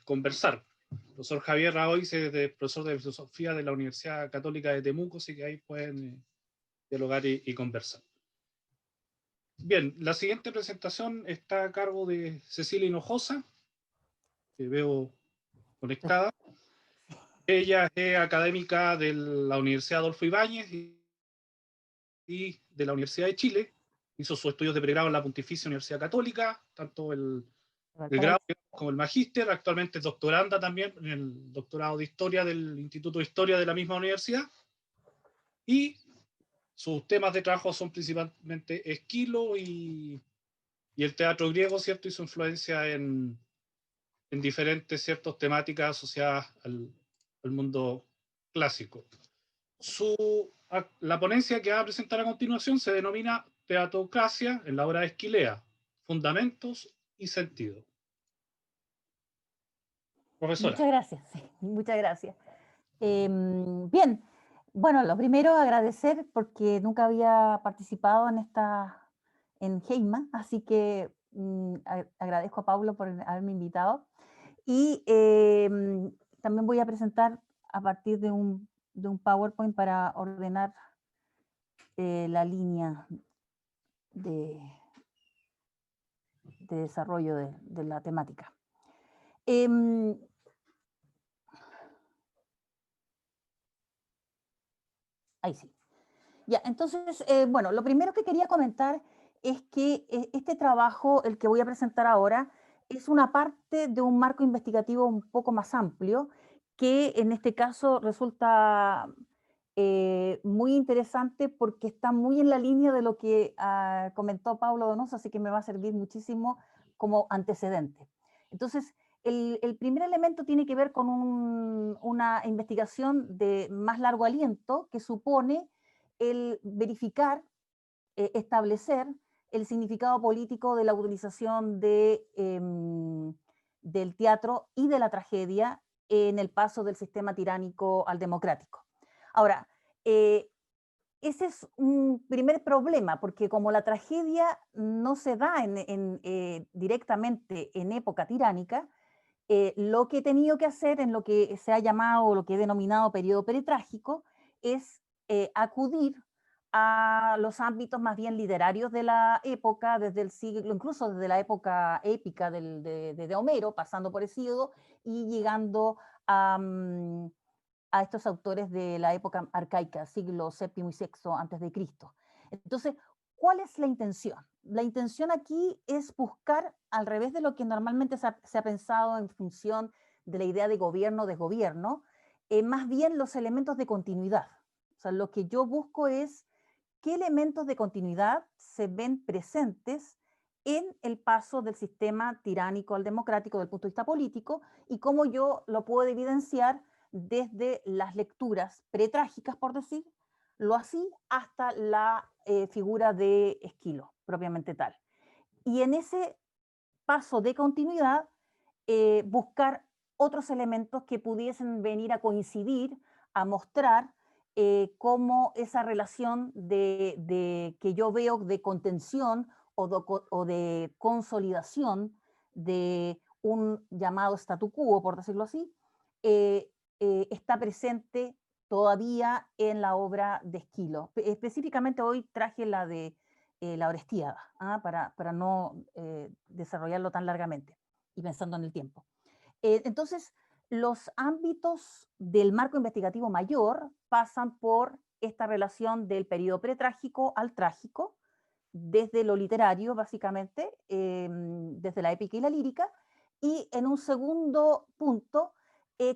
conversar. El profesor Javier Raoy es profesor de filosofía de la Universidad Católica de Temuco, así que ahí pueden dialogar y conversar. Bien, la siguiente presentación está a cargo de Cecilia Hinojosa, que veo conectada. Ella es académica de la Universidad Adolfo Ibáñez y de la Universidad de Chile. Hizo sus estudios de pregrado en la Pontificia Universidad Católica, tanto el grado como el magíster. Actualmente es doctoranda también en el doctorado de Historia del Instituto de Historia de la misma universidad. Y sus temas de trabajo son principalmente Esquilo y el teatro griego, ¿cierto? Y su influencia en diferentes ciertas temáticas asociadas al mundo clásico. La ponencia que va a presentar a continuación se denomina Teatrocracia en la obra de Esquilea, Fundamentos y Sentido. Profesora. Muchas gracias, sí, muchas gracias. Bien, bueno, lo primero agradecer porque nunca había participado en Heima, así que agradezco a Paulo por haberme invitado. Y también voy a presentar a partir de un PowerPoint para ordenar la línea de desarrollo de la temática. Ahí sí. Ya, entonces, bueno, lo primero que quería comentar es que este trabajo, el que voy a presentar ahora, es una parte de un marco investigativo un poco más amplio, que en este caso resulta muy interesante porque está muy en la línea de lo que comentó Pablo Donoso, así que me va a servir muchísimo como antecedente. Entonces, el primer elemento tiene que ver con una investigación de más largo aliento que supone el verificar, establecer el significado político de la utilización del teatro y de la tragedia en el paso del sistema tiránico al democrático. Ahora, ese es un primer problema, porque como la tragedia no se da directamente en época tiránica, lo que he tenido que hacer en lo que se ha llamado, o lo que he denominado periodo pretrágico, es acudir a los ámbitos más bien literarios de la época, desde el siglo, incluso desde la época épica de Homero, pasando por Hesíodo y llegando a estos autores de la época arcaica, siglo VII y VI antes de Cristo. Entonces, ¿cuál es la intención? La intención aquí es buscar, al revés de lo que normalmente se ha pensado en función de la idea de gobierno, desgobierno, más bien los elementos de continuidad. O sea, lo que yo busco es qué elementos de continuidad se ven presentes en el paso del sistema tiránico al democrático desde el punto de vista político y cómo yo lo puedo evidenciar desde las lecturas pretrágicas, por decirlo así, hasta la figura de Esquilo, propiamente tal. Y en ese paso de continuidad, buscar otros elementos que pudiesen venir a coincidir, a mostrar cómo esa relación que yo veo de contención o de consolidación de un llamado statu quo, por decirlo así, está presente todavía en la obra de Esquilo. Específicamente hoy traje la de la Orestiada, para no desarrollarlo tan largamente y pensando en el tiempo. Entonces, los ámbitos del marco investigativo mayor pasan por esta relación del periodo pretrágico al trágico, desde lo literario, básicamente, desde la épica y la lírica, y en un segundo punto,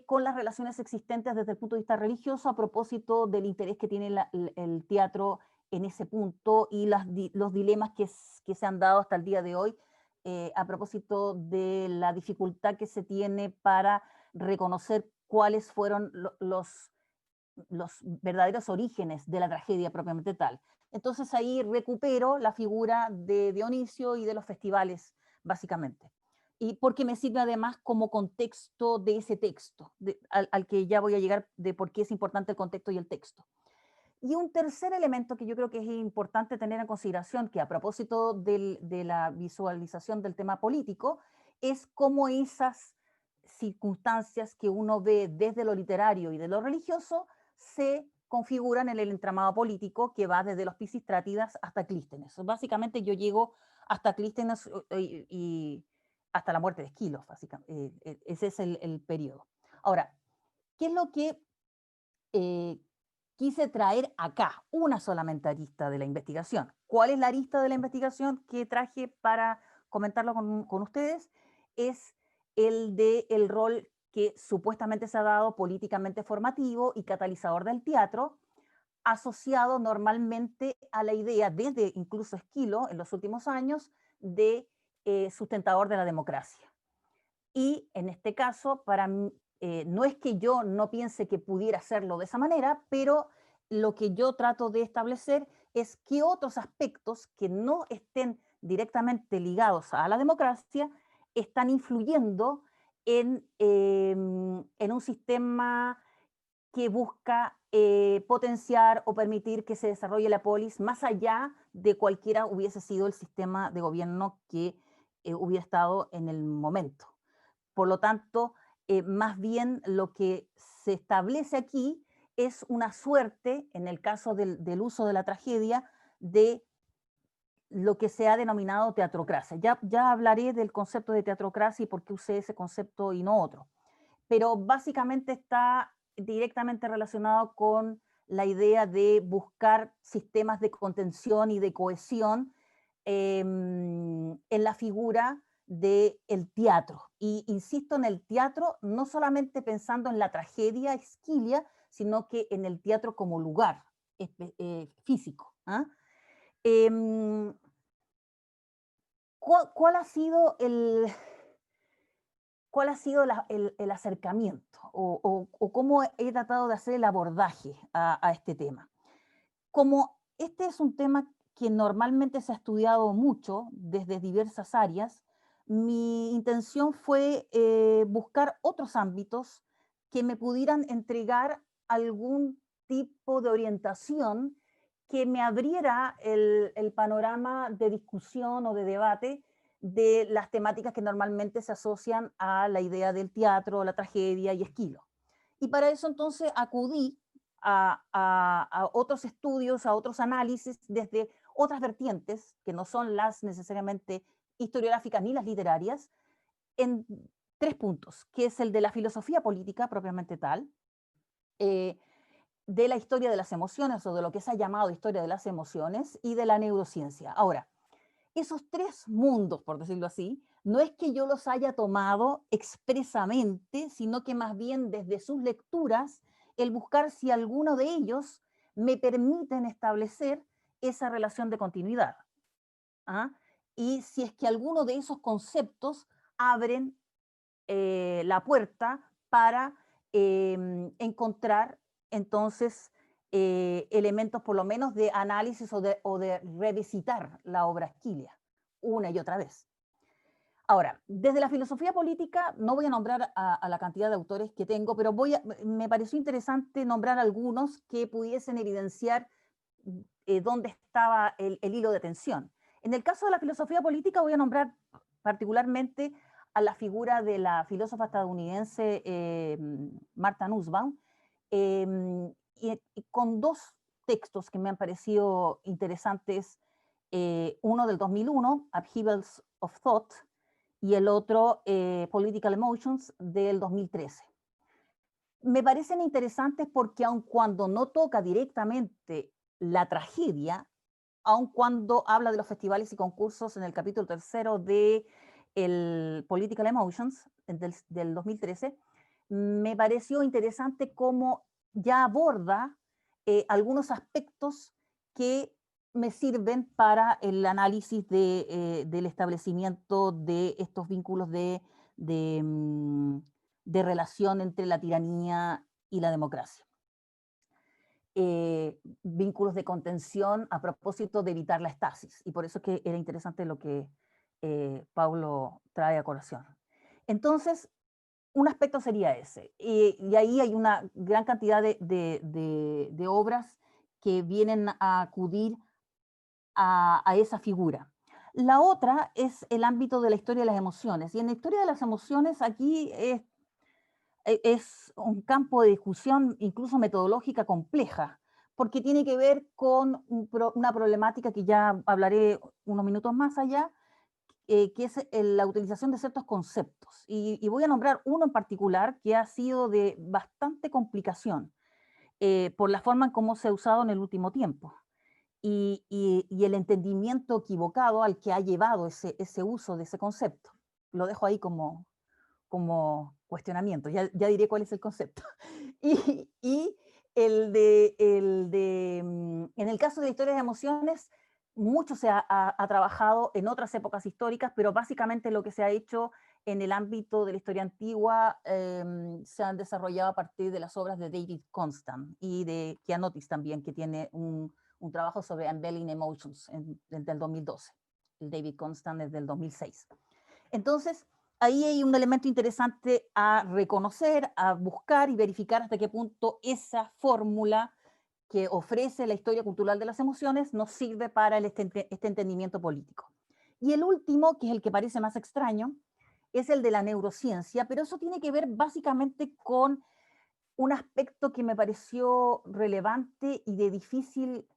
con las relaciones existentes desde el punto de vista religioso a propósito del interés que tiene el teatro en ese punto y los dilemas que se han dado hasta el día de hoy a propósito de la dificultad que se tiene para reconocer cuáles fueron los verdaderos orígenes de la tragedia propiamente tal. Entonces ahí recupero la figura de Dionisio y de los festivales, básicamente. Y porque me sirve además como contexto de ese texto, al que ya voy a llegar, de por qué es importante el contexto y el texto. Y un tercer elemento que yo creo que es importante tener en consideración, que a propósito de la visualización del tema político, es cómo esas circunstancias que uno ve desde lo literario y de lo religioso se configuran en el entramado político que va desde los Pisístratas hasta Clístenes. Básicamente yo llego hasta Clístenes y hasta la muerte de Esquilo, básicamente. Ese es el periodo. Ahora, ¿qué es lo que quise traer acá? Una solamente arista de la investigación. ¿Cuál es la arista de la investigación que traje para comentarlo con ustedes? Es el del rol que supuestamente se ha dado políticamente formativo y catalizador del teatro, asociado normalmente a la idea, desde incluso Esquilo en los últimos años, de sustentador de la democracia. Y en este caso, para mí, no es que yo no piense que pudiera hacerlo de esa manera, pero lo que yo trato de establecer es qué otros aspectos que no estén directamente ligados a la democracia están influyendo en un sistema que busca potenciar o permitir que se desarrolle la polis más allá de cualquiera hubiese sido el sistema de gobierno que hubiera estado en el momento. Por lo tanto, más bien lo que se establece aquí es una suerte, en el caso del uso de la tragedia, de lo que se ha denominado teatrocracia. Ya hablaré del concepto de teatrocracia y por qué usé ese concepto y no otro. Pero básicamente está directamente relacionado con la idea de buscar sistemas de contención y de cohesión en la figura del teatro. Y insisto en el teatro, no solamente pensando en la tragedia Esquilia, sino que en el teatro como lugar físico. ¿Ah? ¿Cuál ha sido el acercamiento o cómo he tratado de hacer el abordaje a este tema? Como este es un tema que normalmente se ha estudiado mucho desde diversas áreas, mi intención fue buscar otros ámbitos que me pudieran entregar algún tipo de orientación que me abriera el panorama de discusión o de debate de las temáticas que normalmente se asocian a la idea del teatro, la tragedia y Esquilo. Y para eso entonces acudí a otros estudios, a otros análisis desde otras vertientes, que no son las necesariamente historiográficas ni las literarias, en 3 puntos, que es el de la filosofía política propiamente tal, de la historia de las emociones o de lo que se ha llamado historia de las emociones y de la neurociencia. Ahora, esos 3 mundos, por decirlo así, no es que yo los haya tomado expresamente, sino que más bien desde sus lecturas, el buscar si alguno de ellos me permiten establecer esa relación de continuidad. ¿Ah? Y si es que alguno de esos conceptos abren la puerta para encontrar entonces elementos por lo menos de análisis o de revisitar la obra Esquilia una y otra vez. Ahora, desde la filosofía política, no voy a nombrar a la cantidad de autores que tengo, pero me pareció interesante nombrar algunos que pudiesen evidenciar dónde estaba el hilo de tensión. En el caso de la filosofía política voy a nombrar particularmente a la figura de la filósofa estadounidense Martha Nussbaum, y con 2 textos que me han parecido interesantes, uno del 2001, Upheavals of Thought, y el otro, Political Emotions, del 2013. Me parecen interesantes porque aun cuando no toca directamente la tragedia, aun cuando habla de los festivales y concursos en el capítulo 3 de el Political Emotions del 2013, me pareció interesante cómo ya aborda algunos aspectos que me sirven para el análisis del establecimiento de estos vínculos de relación entre la tiranía y la democracia. Vínculos de contención a propósito de evitar la estasis. Y por eso es que era interesante lo que Paulo trae a colación. Entonces, un aspecto sería ese. Y ahí hay una gran cantidad de obras que vienen a acudir a esa figura. La otra es el ámbito de la historia de las emociones. Y en la historia de las emociones aquí es un campo de discusión incluso metodológica compleja, porque tiene que ver con una problemática que ya hablaré unos minutos más allá, que es la utilización de ciertos conceptos. Y voy a nombrar uno en particular que ha sido de bastante complicación por la forma en cómo se ha usado en el último tiempo y el entendimiento equivocado al que ha llevado ese uso de ese concepto. Lo dejo ahí como cuestionamiento, ya diré cuál es el concepto. Y en el caso de la historia de emociones, mucho se ha trabajado en otras épocas históricas, pero básicamente lo que se ha hecho en el ámbito de la historia antigua se han desarrollado a partir de las obras de David Constant y de Kean Otis también, que tiene un trabajo sobre Unveiling Emotions del 2012. El David Constant es del 2006. Entonces, ahí hay un elemento interesante a reconocer, a buscar y verificar hasta qué punto esa fórmula que ofrece la historia cultural de las emociones nos sirve para este entendimiento político. Y el último, que es el que parece más extraño, es el de la neurociencia, pero eso tiene que ver básicamente con un aspecto que me pareció relevante y de difícil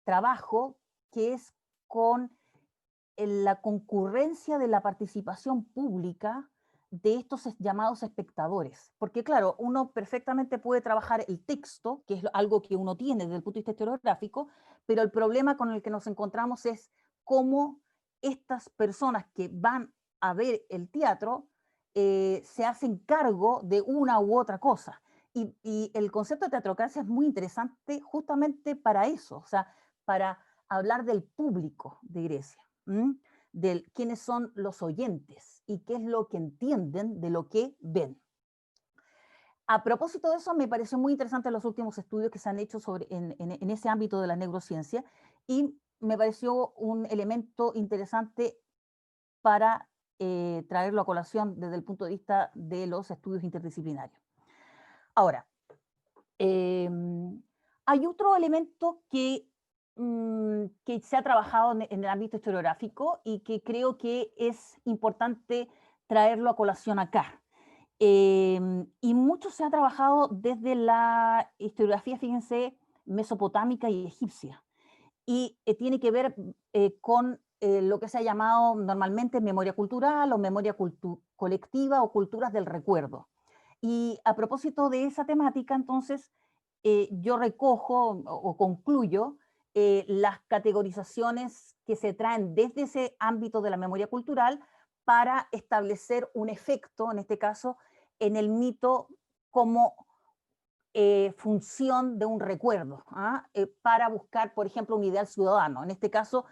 trabajo, que es con la concurrencia de la participación pública de estos llamados espectadores. Porque claro, uno perfectamente puede trabajar el texto, que es algo que uno tiene desde el punto de vista historiográfico, pero el problema con el que nos encontramos es cómo estas personas que van a ver el teatro se hacen cargo de una u otra cosa. Y el concepto de teatrocracia es muy interesante justamente para eso, o sea, para hablar del público de Grecia. De quiénes son los oyentes y qué es lo que entienden de lo que ven. A propósito de eso, me pareció muy interesante los últimos estudios que se han hecho en ese ámbito de la neurociencia y me pareció un elemento interesante para traerlo a colación desde el punto de vista de los estudios interdisciplinarios. Ahora, hay otro elemento que se ha trabajado en el ámbito historiográfico y que creo que es importante traerlo a colación acá. Y mucho se ha trabajado desde la historiografía, fíjense, mesopotámica y egipcia. Y tiene que ver con lo que se ha llamado normalmente memoria cultural o memoria colectiva o culturas del recuerdo. Y a propósito de esa temática, entonces, yo recojo o concluyo las categorizaciones que se traen desde ese ámbito de la memoria cultural para establecer un efecto, en este caso, en el mito como función de un recuerdo, para buscar, por ejemplo, un ideal ciudadano. En este caso,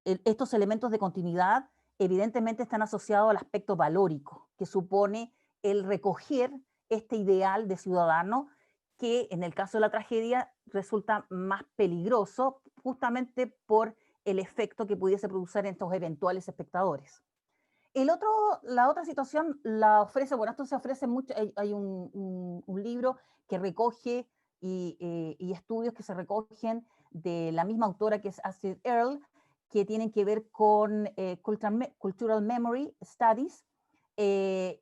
estos elementos de continuidad evidentemente están asociados al aspecto valórico, que supone el recoger este ideal de ciudadano que en el caso de la tragedia resulta más peligroso justamente por el efecto que pudiese producir en estos eventuales espectadores. La otra situación la ofrece, bueno, esto se ofrece mucho, hay un libro que recoge y estudios que se recogen de la misma autora que es Astrid Earle, que tienen que ver con Cultural Memory Studies, que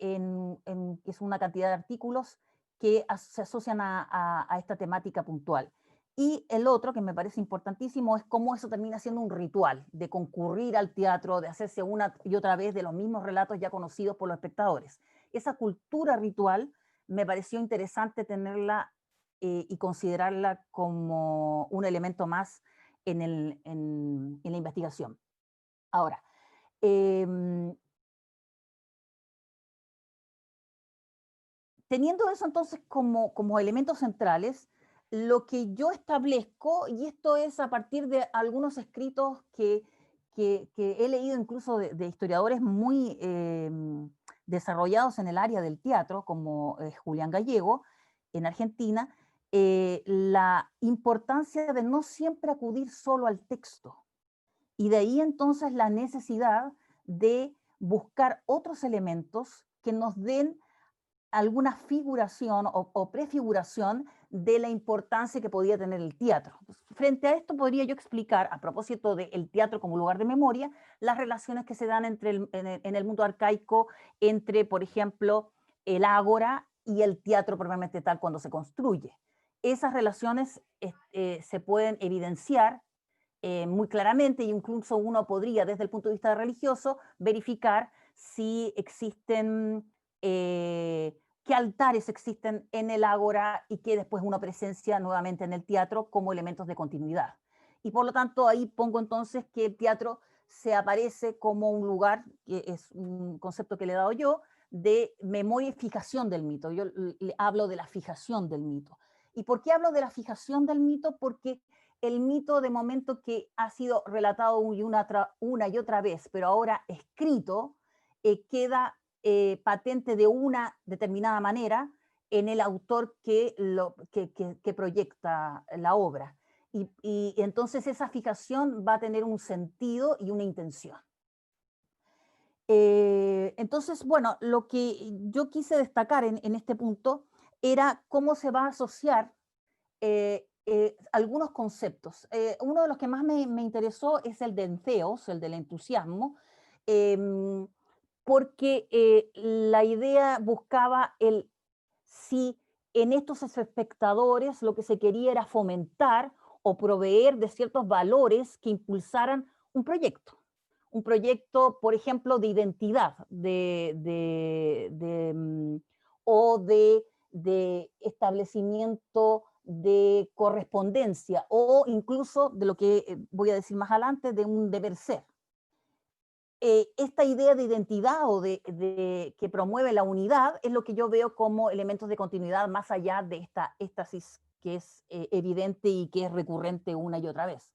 es una cantidad de artículos que se asocian a esta temática puntual. Y el otro, que me parece importantísimo, es cómo eso termina siendo un ritual de concurrir al teatro, de hacerse una y otra vez de los mismos relatos ya conocidos por los espectadores. Esa cultura ritual me pareció interesante tenerla y considerarla como un elemento más en la investigación. Ahora, teniendo eso entonces como elementos centrales, lo que yo establezco, y esto es a partir de algunos escritos que he leído incluso de historiadores muy desarrollados en el área del teatro, como Julián Gallego, en Argentina, la importancia de no siempre acudir solo al texto. Y de ahí entonces la necesidad de buscar otros elementos que nos den alguna figuración o prefiguración de la importancia que podía tener el teatro. Frente a esto podría yo explicar, a propósito del teatro como lugar de memoria, las relaciones que se dan en el mundo arcaico entre, por ejemplo, el ágora y el teatro propiamente tal cuando se construye. Esas relaciones se pueden evidenciar muy claramente, e incluso uno podría, desde el punto de vista religioso, verificar si existen qué altares existen en el ágora y qué después uno presencia nuevamente en el teatro como elementos de continuidad. Y por lo tanto ahí pongo entonces que el teatro se aparece como un lugar, que es un concepto que le he dado yo, de memoria y fijación del mito. Yo hablo de la fijación del mito. ¿Y por qué hablo de la fijación del mito? Porque el mito, de momento que ha sido relatado una y otra vez, pero ahora escrito, queda patente de una determinada manera en el autor que proyecta la obra. Y entonces esa fijación va a tener un sentido y una intención. Entonces, bueno, lo que yo quise destacar en este punto era cómo se va a asociar algunos conceptos. Uno de los que más me interesó es el de entheos, el del entusiasmo, porque la idea buscaba si en estos espectadores lo que se quería era fomentar o proveer de ciertos valores que impulsaran un proyecto. Un proyecto, por ejemplo, de identidad, o de establecimiento de correspondencia, o incluso de lo que voy a decir más adelante, de un deber ser. Esta idea de identidad o que promueve la unidad es lo que yo veo como elementos de continuidad más allá de esta éstasis que es evidente y que es recurrente una y otra vez.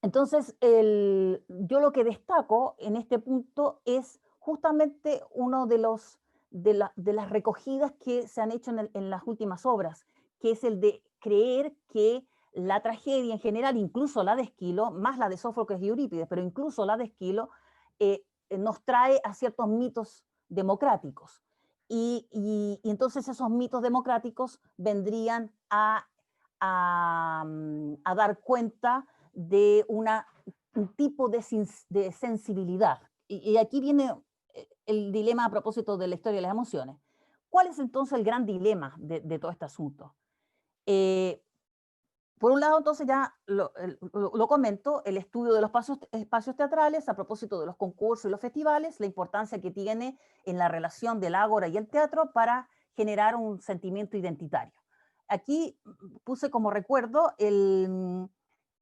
Entonces, yo lo que destaco en este punto es justamente uno de las recogidas que se han hecho en las últimas obras, que es el de creer que la tragedia en general, incluso la de Esquilo, más la de Sófocles y Eurípides, pero incluso la de Esquilo, nos trae a ciertos mitos democráticos. Y entonces esos mitos democráticos vendrían a dar cuenta de un tipo de sensibilidad. Y aquí viene el dilema a propósito de la historia de las emociones. ¿Cuál es entonces el gran dilema de todo este asunto? Por un lado, entonces ya lo comento, el estudio de los espacios teatrales a propósito de los concursos y los festivales, la importancia que tiene en la relación del ágora y el teatro para generar un sentimiento identitario. Aquí puse como recuerdo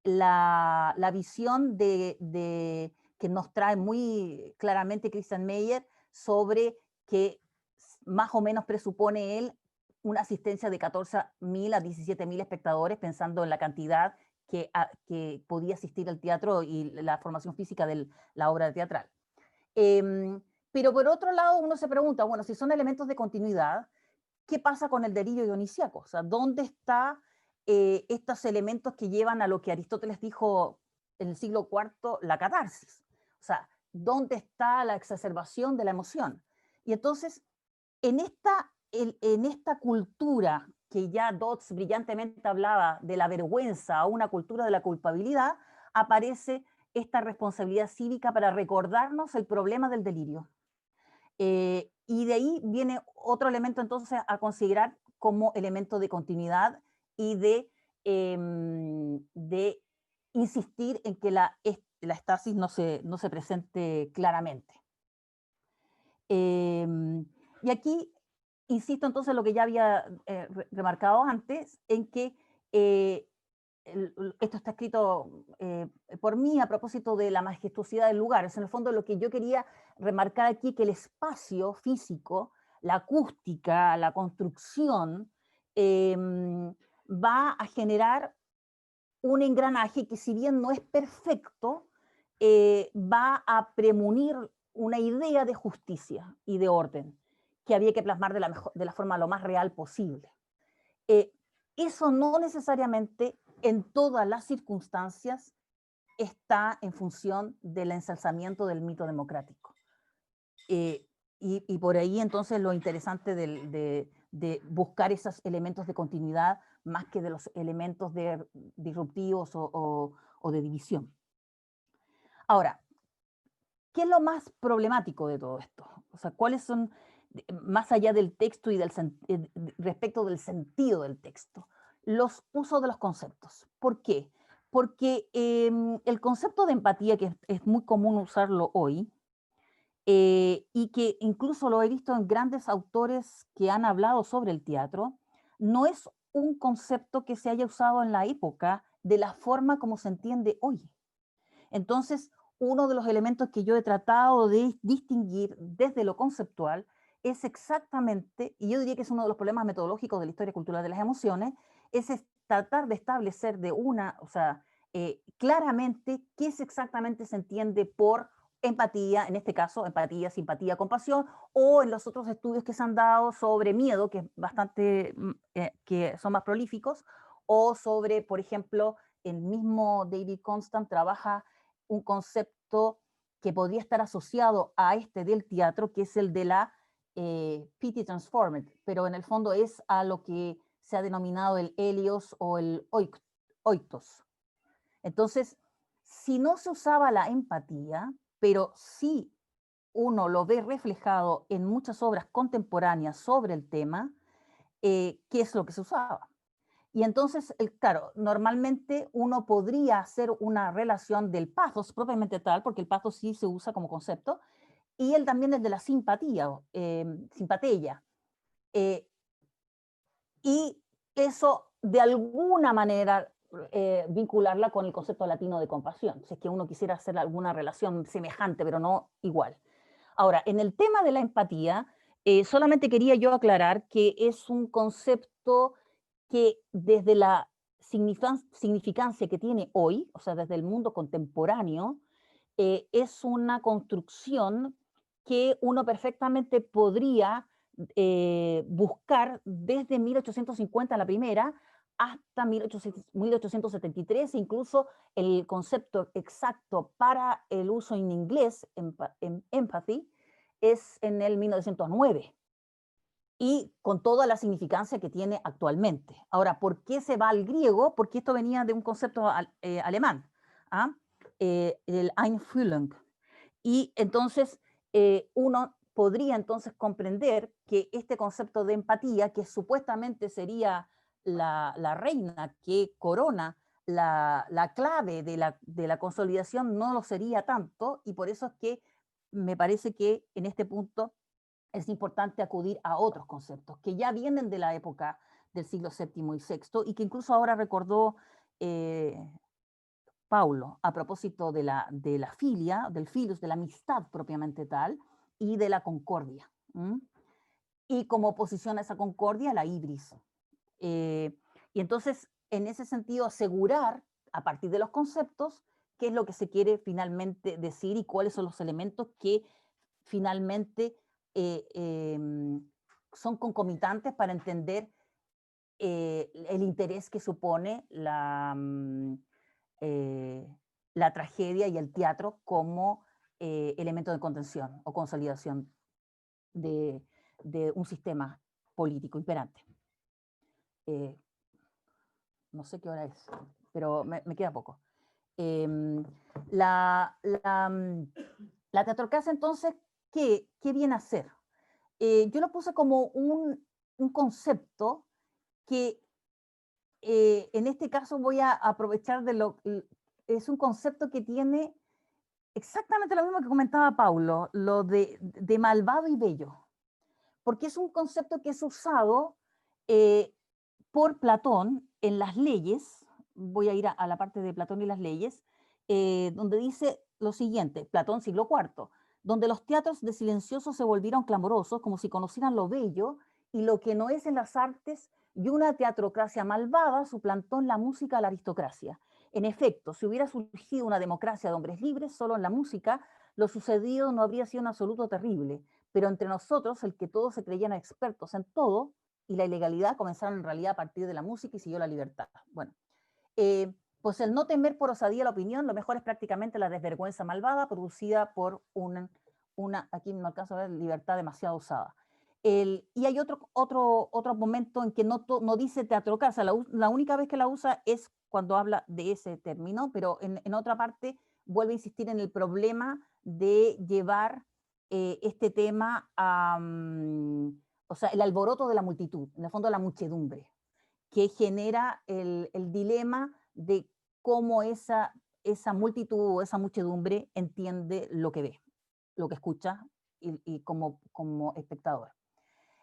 la visión que nos trae muy claramente Christian Meyer sobre que más o menos presupone él una asistencia de 14.000 a 17.000 espectadores, pensando en la cantidad que podía asistir al teatro y la formación física de la obra teatral. Pero por otro lado, uno se pregunta, bueno, si son elementos de continuidad, ¿qué pasa con el delirio dionisíaco? O sea, ¿dónde están estos elementos que llevan a lo que Aristóteles dijo en el siglo IV, la catarsis? O sea, ¿dónde está la exacerbación de la emoción? Y entonces, en esta cultura que ya Dodds brillantemente hablaba de la vergüenza a una cultura de la culpabilidad, aparece esta responsabilidad cívica para recordarnos el problema del delirio. Y de ahí viene otro elemento entonces a considerar como elemento de continuidad y de insistir en que la estasis no se presente claramente. Y aquí insisto entonces en lo que ya había remarcado antes, en que esto está escrito por mí a propósito de la majestuosidad del lugar. Es en el fondo lo que yo quería remarcar aquí, que el espacio físico, la acústica, la construcción, va a generar un engranaje que, si bien no es perfecto, va a premunir una idea de justicia y de orden que había que plasmar de la forma lo más real posible. Eso no necesariamente en todas las circunstancias está en función del ensalzamiento del mito democrático. Y por ahí entonces lo interesante de buscar esos elementos de continuidad más que de los elementos disruptivos o de división. Ahora, ¿qué es lo más problemático de todo esto? O sea, ¿cuáles son, más allá del texto y respecto del sentido del texto, los usos de los conceptos? ¿Por qué? Porque el concepto de empatía, que es muy común usarlo hoy, y que incluso lo he visto en grandes autores que han hablado sobre el teatro, no es un concepto que se haya usado en la época de la forma como se entiende hoy. Entonces, uno de los elementos que yo he tratado de distinguir desde lo conceptual es exactamente, y yo diría que es uno de los problemas metodológicos de la historia cultural de las emociones, es tratar de establecer claramente qué es exactamente se entiende por empatía, en este caso, empatía, simpatía, compasión, o en los otros estudios que se han dado sobre miedo, que es bastante, que son más prolíficos, o sobre, por ejemplo, el mismo David Constant trabaja un concepto que podría estar asociado a este del teatro, que es el de la pity transformed, pero en el fondo es a lo que se ha denominado el helios o el oiktos. Entonces, si no se usaba la empatía, pero sí uno lo ve reflejado en muchas obras contemporáneas sobre el tema, ¿qué es lo que se usaba? Y entonces, claro, normalmente uno podría hacer una relación del pathos propiamente tal, porque el pathos sí se usa como concepto, y él también es de la simpatía, simpatella. Y eso, de alguna manera, vincularla con el concepto latino de compasión, si es que uno quisiera hacer alguna relación semejante, pero no igual. Ahora, en el tema de la empatía, solamente quería yo aclarar que es un concepto que desde la significancia que tiene hoy, o sea, desde el mundo contemporáneo, es una construcción que uno perfectamente podría buscar desde 1850 la primera hasta 1873, incluso el concepto exacto para el uso en inglés, empathy, es en el 1909. Y con toda la significancia que tiene actualmente. Ahora, ¿por qué se va al griego? Porque esto venía de un concepto alemán, el Einfühlung. Y entonces uno podría entonces comprender que este concepto de empatía, que supuestamente sería la reina que corona la clave de la consolidación, no lo sería tanto, y por eso es que me parece que en este punto es importante acudir a otros conceptos que ya vienen de la época del siglo VII y VI y que incluso ahora recordó Paulo a propósito de la filia, del filus, de la amistad propiamente tal y de la concordia. Y como oposición a esa concordia, la ibris. Y entonces, en ese sentido, asegurar a partir de los conceptos qué es lo que se quiere finalmente decir y cuáles son los elementos que finalmente son concomitantes para entender el interés que supone la tragedia y el teatro como elemento de contención o consolidación de un sistema político imperante. No sé qué hora es, pero me queda poco. La teatrocracia, entonces, ¿qué viene a ser? Yo lo puse como un concepto que en este caso voy a aprovechar es un concepto que tiene exactamente lo mismo que comentaba Paulo, lo de malvado y bello, porque es un concepto que es usado por Platón en las leyes, voy a ir a la parte de Platón y las leyes, donde dice lo siguiente, Platón siglo IV, donde los teatros de silenciosos se volvieron clamorosos, como si conocieran lo bello y lo que no es en las artes, y una teatrocracia malvada suplantó en la música a la aristocracia. En efecto, si hubiera surgido una democracia de hombres libres solo en la música, lo sucedido no habría sido en absoluto terrible, pero entre nosotros, el que todos se creían expertos en todo, y la ilegalidad comenzaron en realidad a partir de la música y siguió la libertad. Bueno, pues el no temer por osadía la opinión, lo mejor es prácticamente la desvergüenza malvada producida por una aquí no alcanzo a ver, libertad demasiado usada. Y hay otro momento en que no dice teatrocracia, la única vez que la usa es cuando habla de ese término, pero en otra parte vuelve a insistir en el problema de llevar este tema a, o sea, el alboroto de la multitud, en el fondo la muchedumbre, que genera el dilema de cómo esa multitud o esa muchedumbre entiende lo que ve, lo que escucha y como espectador.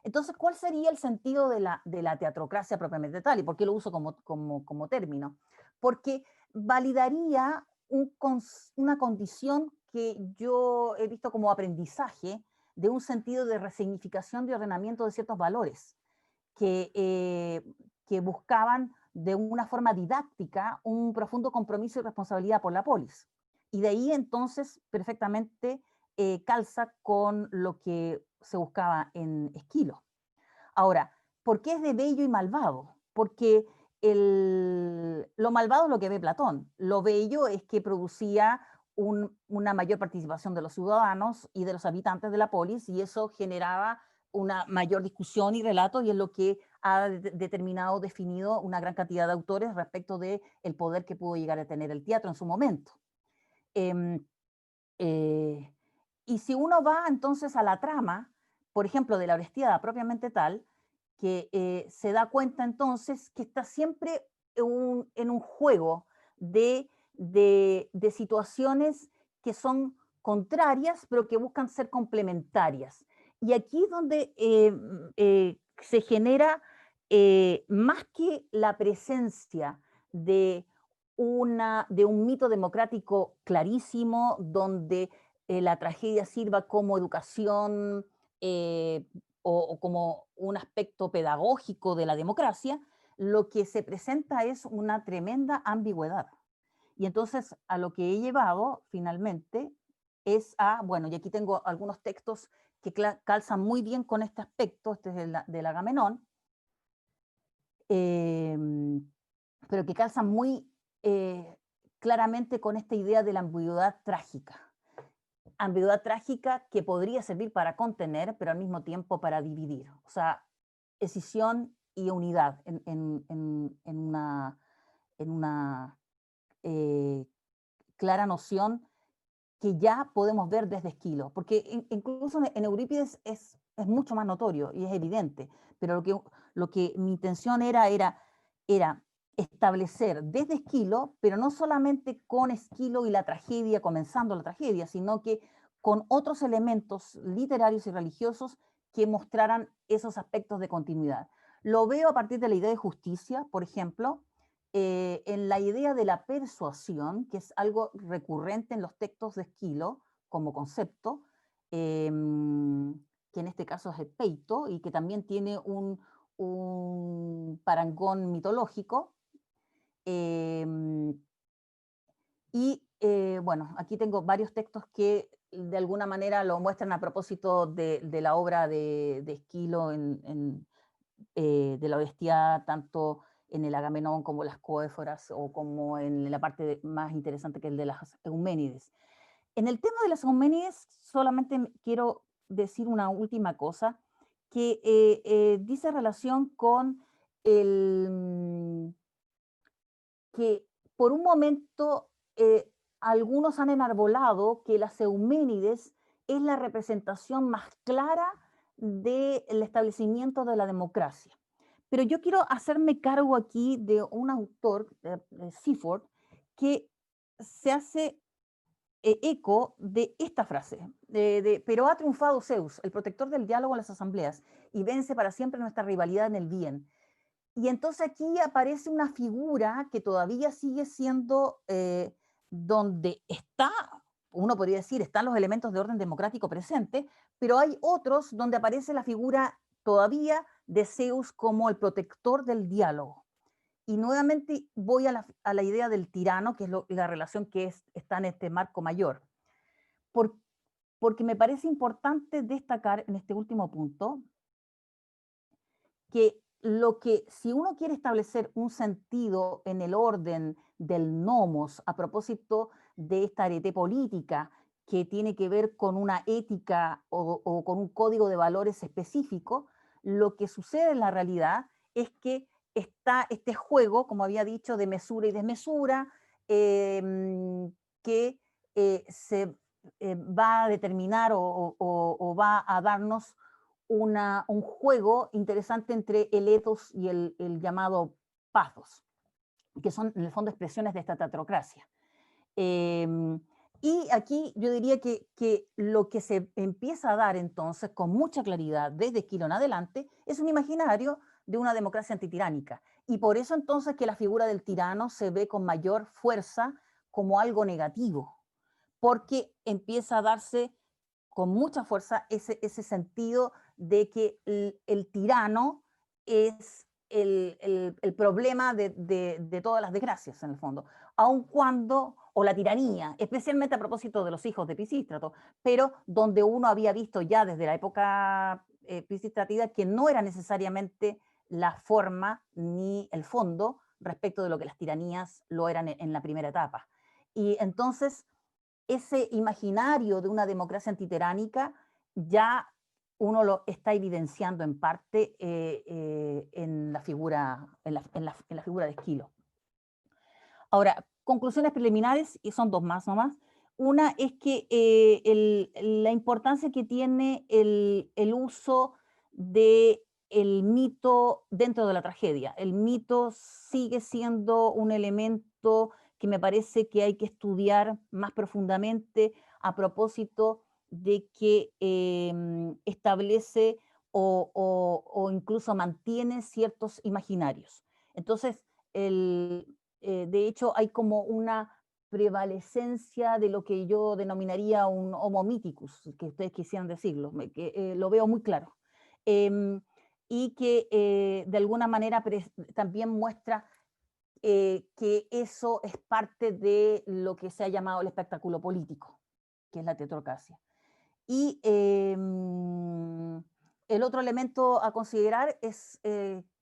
Entonces, ¿cuál sería el sentido de la teatrocracia propiamente tal? ¿Y por qué lo uso como término? Porque validaría una condición que yo he visto como aprendizaje de un sentido de resignificación de ordenamiento de ciertos valores que buscaban de una forma didáctica un profundo compromiso y responsabilidad por la polis. Y de ahí entonces perfectamente calza con lo que se buscaba en Esquilo. Ahora, ¿por qué es de bello y malvado? Porque lo malvado es lo que ve Platón, lo bello es que producía una mayor participación de los ciudadanos y de los habitantes de la polis, y eso generaba una mayor discusión y relato, y es lo que ha determinado, definido una gran cantidad de autores respecto del poder que pudo llegar a tener el teatro en su momento. Y si uno va entonces a la trama, por ejemplo, de la Orestiada propiamente tal, que se da cuenta entonces que está siempre en un juego de situaciones que son contrarias, pero que buscan ser complementarias. Y aquí es donde se genera, más que la presencia de un mito democrático clarísimo, donde la tragedia sirva como educación o como un aspecto pedagógico de la democracia, lo que se presenta es una tremenda ambigüedad. Y entonces a lo que he llevado finalmente es bueno, y aquí tengo algunos textos que calzan muy bien con este aspecto, este es del Agamenón, pero que calzan muy claramente con esta idea de la ambigüedad trágica. Ambigüedad trágica que podría servir para contener, pero al mismo tiempo para dividir. O sea, escisión y unidad en una clara noción que ya podemos ver desde Esquilo, porque incluso en Eurípides es mucho más notorio y es evidente, pero lo que mi intención era establecer desde Esquilo, pero no solamente con Esquilo y la tragedia, comenzando la tragedia, sino que con otros elementos literarios y religiosos que mostraran esos aspectos de continuidad. Lo veo a partir de la idea de justicia, por ejemplo, en la idea de la persuasión, que es algo recurrente en los textos de Esquilo como concepto, que en este caso es el peito, y que también tiene un parangón mitológico. Bueno, aquí tengo varios textos que de alguna manera lo muestran a propósito de la obra de Esquilo de la Orestiada, tanto en el Agamenón como las Coéforas, o como en la parte más interesante que es el de las Euménides. En el tema de las Euménides solamente quiero decir una última cosa, que dice relación con que por un momento algunos han enarbolado que las Euménides es la representación más clara del establecimiento de la democracia. Pero yo quiero hacerme cargo aquí de un autor, Seaford, que se hace eco de esta frase, pero ha triunfado Zeus, el protector del diálogo en las asambleas, y vence para siempre nuestra rivalidad en el bien. Y entonces aquí aparece una figura que todavía sigue siendo donde está, uno podría decir, están los elementos de orden democrático presentes, pero hay otros donde aparece la figura todavía de Zeus como el protector del diálogo. Y nuevamente voy a la idea del tirano, que es la relación que está en este marco mayor. Porque me parece importante destacar en este último punto que si uno quiere establecer un sentido en el orden del nomos a propósito de esta arete política que tiene que ver con una ética o con un código de valores específico, lo que sucede en la realidad es que está este juego, como había dicho, de mesura y desmesura, que se va a determinar o va a darnos un juego interesante entre el ethos y el llamado pathos, que son en el fondo expresiones de esta teatrocracia. Y aquí yo diría que lo que se empieza a dar entonces con mucha claridad desde Esquilo en adelante es un imaginario de una democracia antitiránica. Y por eso entonces que la figura del tirano se ve con mayor fuerza como algo negativo, porque empieza a darse con mucha fuerza ese sentido de que el tirano es el problema de todas las desgracias, en el fondo. Aun cuando, o la tiranía, especialmente a propósito de los hijos de Pisístrato, pero donde uno había visto ya desde la época pisístratida que no era necesariamente la forma ni el fondo respecto de lo que las tiranías lo eran en la primera etapa. Y entonces, ese imaginario de una democracia antiteránica ya uno lo está evidenciando en parte en la figura de Esquilo. Ahora, conclusiones preliminares, y son dos más nomás. Una es que la importancia que tiene el uso del mito dentro de la tragedia. El mito sigue siendo un elemento que me parece que hay que estudiar más profundamente a propósito de que establece o incluso mantiene ciertos imaginarios. Entonces, de hecho, hay como una prevalecencia de lo que yo denominaría un homo mythicus, que ustedes quisieran decirlo, que lo veo muy claro. Y que de alguna manera también muestra que eso es parte de lo que se ha llamado el espectáculo político, que es la teatrocracia. Y el otro elemento a considerar es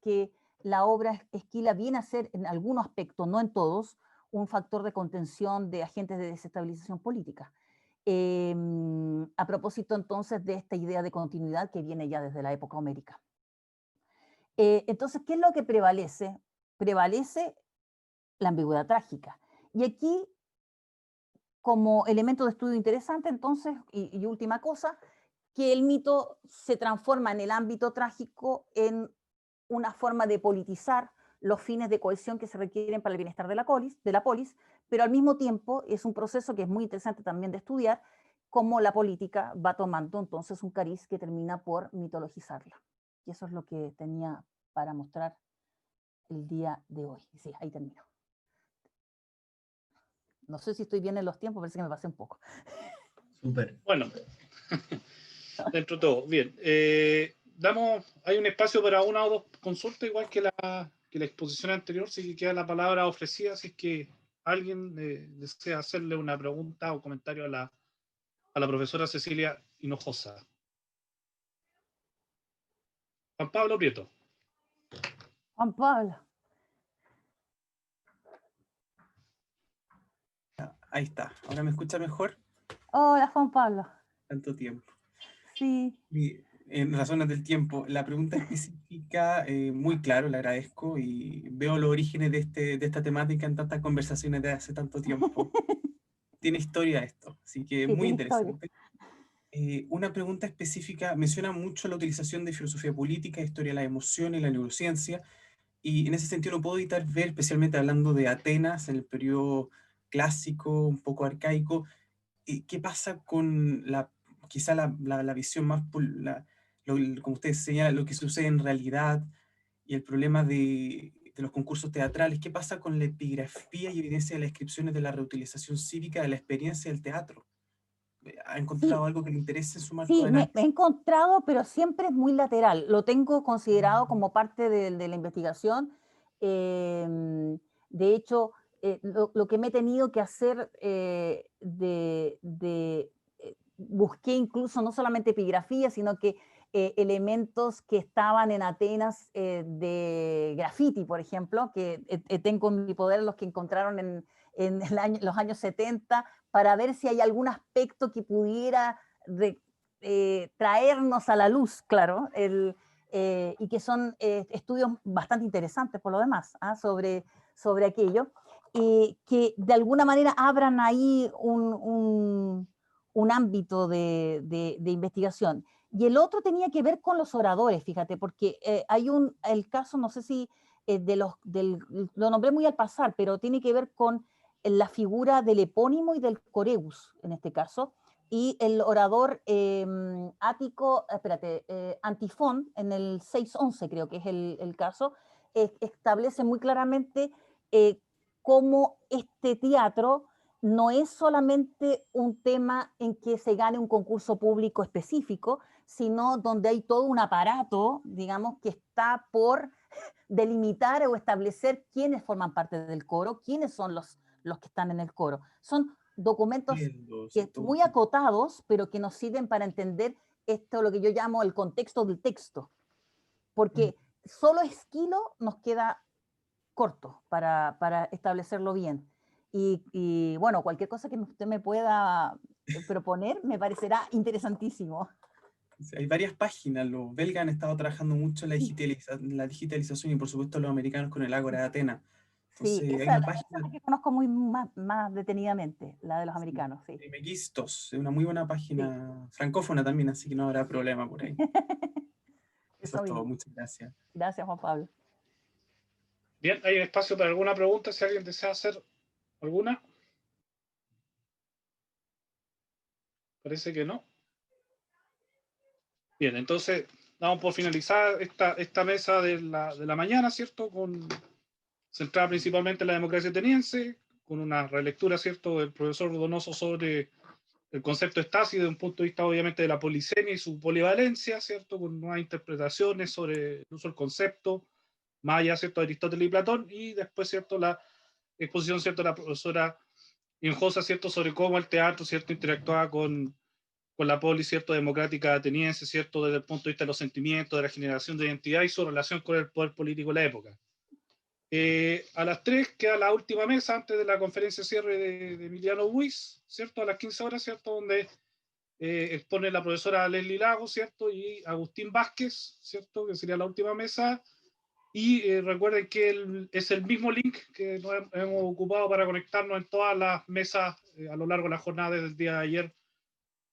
que la obra Esquila viene a ser en algunos aspectos, no en todos, un factor de contención de agentes de desestabilización política. A propósito entonces de esta idea de continuidad que viene ya desde la época homérica. Entonces, ¿qué es lo que prevalece? Prevalece la ambigüedad trágica. Y aquí, como elemento de estudio interesante, entonces, y última cosa, que el mito se transforma en el ámbito trágico en una forma de politizar los fines de cohesión que se requieren para el bienestar de la polis, pero al mismo tiempo es un proceso que es muy interesante también de estudiar, cómo la política va tomando entonces un cariz que termina por mitologizarla. Y eso es lo que tenía para mostrar el día de hoy. Sí, ahí termino. No sé si estoy bien en los tiempos, parece que me pasé un poco. Súper. Bueno, dentro de todo, bien. Hay un espacio para una o dos consultas, igual que la exposición anterior, si queda la palabra ofrecida, si es que alguien desea hacerle una pregunta o comentario a la profesora Cecilia Hinojosa. Juan Pablo Prieto. Juan Pablo. Ahí está. ¿Ahora me escucha mejor? Hola, Juan Pablo. Tanto tiempo. Sí. En razones del tiempo, la pregunta específica, muy claro, le agradezco y veo los orígenes de esta temática en tantas conversaciones de hace tanto tiempo. Tiene historia esto, así que Sí, muy tiene historia. interesante. Una pregunta específica, menciona mucho la utilización de filosofía política, historia de la emoción y la neurociencia, y en ese sentido no puedo evitar ver, especialmente hablando de Atenas en el periodo clásico, un poco arcaico, ¿qué pasa con quizá la visión más, como ustedes señalan, lo que sucede en realidad? y el problema de los concursos teatrales. ¿Qué pasa con la epigrafía y evidencia de las inscripciones de la reutilización cívica de la experiencia del teatro? ¿Ha encontrado algo que le interese en su marco Sí, de me he análisis? encontrado, pero siempre es muy lateral. Lo tengo considerado como parte de la investigación. De hecho, lo que me he tenido que hacer busqué incluso no solamente epigrafía, sino que elementos que estaban en Atenas de graffiti, por ejemplo, que tengo en mi poder los que encontraron en los años 70, para ver si hay algún aspecto que pudiera traernos a la luz, claro, y que son estudios bastante interesantes por lo demás, sobre aquello, que de alguna manera abran ahí un ámbito de investigación. Y el otro tenía que ver con los oradores, fíjate, porque hay el caso, no sé si lo nombré muy al pasar, pero tiene que ver con la figura del epónimo y del coreus, en este caso, y el orador ático, Antifón, en el 611 creo que es el caso, establece muy claramente cómo este teatro no es solamente un tema en que se gane un concurso público específico, sino donde hay todo un aparato, digamos, que está por delimitar o establecer quiénes forman parte del coro, quiénes son los que están en el coro. Son documentos muy acotados, pero que nos sirven para entender esto, lo que yo llamo el contexto del texto. Porque solo Esquilo nos queda corto para establecerlo bien. Y bueno, cualquier cosa que usted me pueda proponer me parecerá interesantísimo. Hay varias páginas. Los belgas han estado trabajando mucho en la digitalización y por supuesto los americanos con el Ágora de Atenas. Entonces, Sí, hay una página. esa que conozco más detenidamente, la de los americanos, sí. Megistos, es una muy buena página, francófona también, así que no habrá problema por ahí. Eso es todo, muchas gracias. Gracias, Juan Pablo. Bien, hay un espacio para alguna pregunta, si alguien desea hacer alguna. Parece que no. Bien, entonces damos por finalizar esta mesa de la mañana, ¿cierto? Centrada principalmente en la democracia ateniense, con una relectura, ¿cierto?, del profesor Donoso sobre el concepto de Stasi desde un punto de vista, obviamente, de la polisemia y su polivalencia, ¿cierto?, con nuevas interpretaciones sobre el uso del concepto, más allá, ¿cierto?, de Aristóteles y Platón, y después, ¿cierto?, la exposición, ¿cierto?, de la profesora Hinojosa, ¿cierto?, sobre cómo el teatro, ¿cierto?, interactuaba con la polis, ¿cierto?, democrática ateniense, ¿cierto?, desde el punto de vista de los sentimientos, de la generación de identidad y su relación con el poder político de la época. A las 3 queda la última mesa antes de la conferencia de cierre de Emiliano Buis, ¿cierto?, a las 15 horas, ¿cierto?, donde expone la profesora Leslie Lago, ¿cierto?, y Agustín Vázquez, ¿cierto?, que sería la última mesa. Y recuerden que es el mismo link que nos hemos ocupado para conectarnos en todas las mesas a lo largo de la jornada desde el día de ayer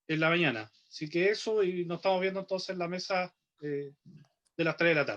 en la mañana. Así que eso, y nos estamos viendo entonces en la mesa de las 3 de la tarde.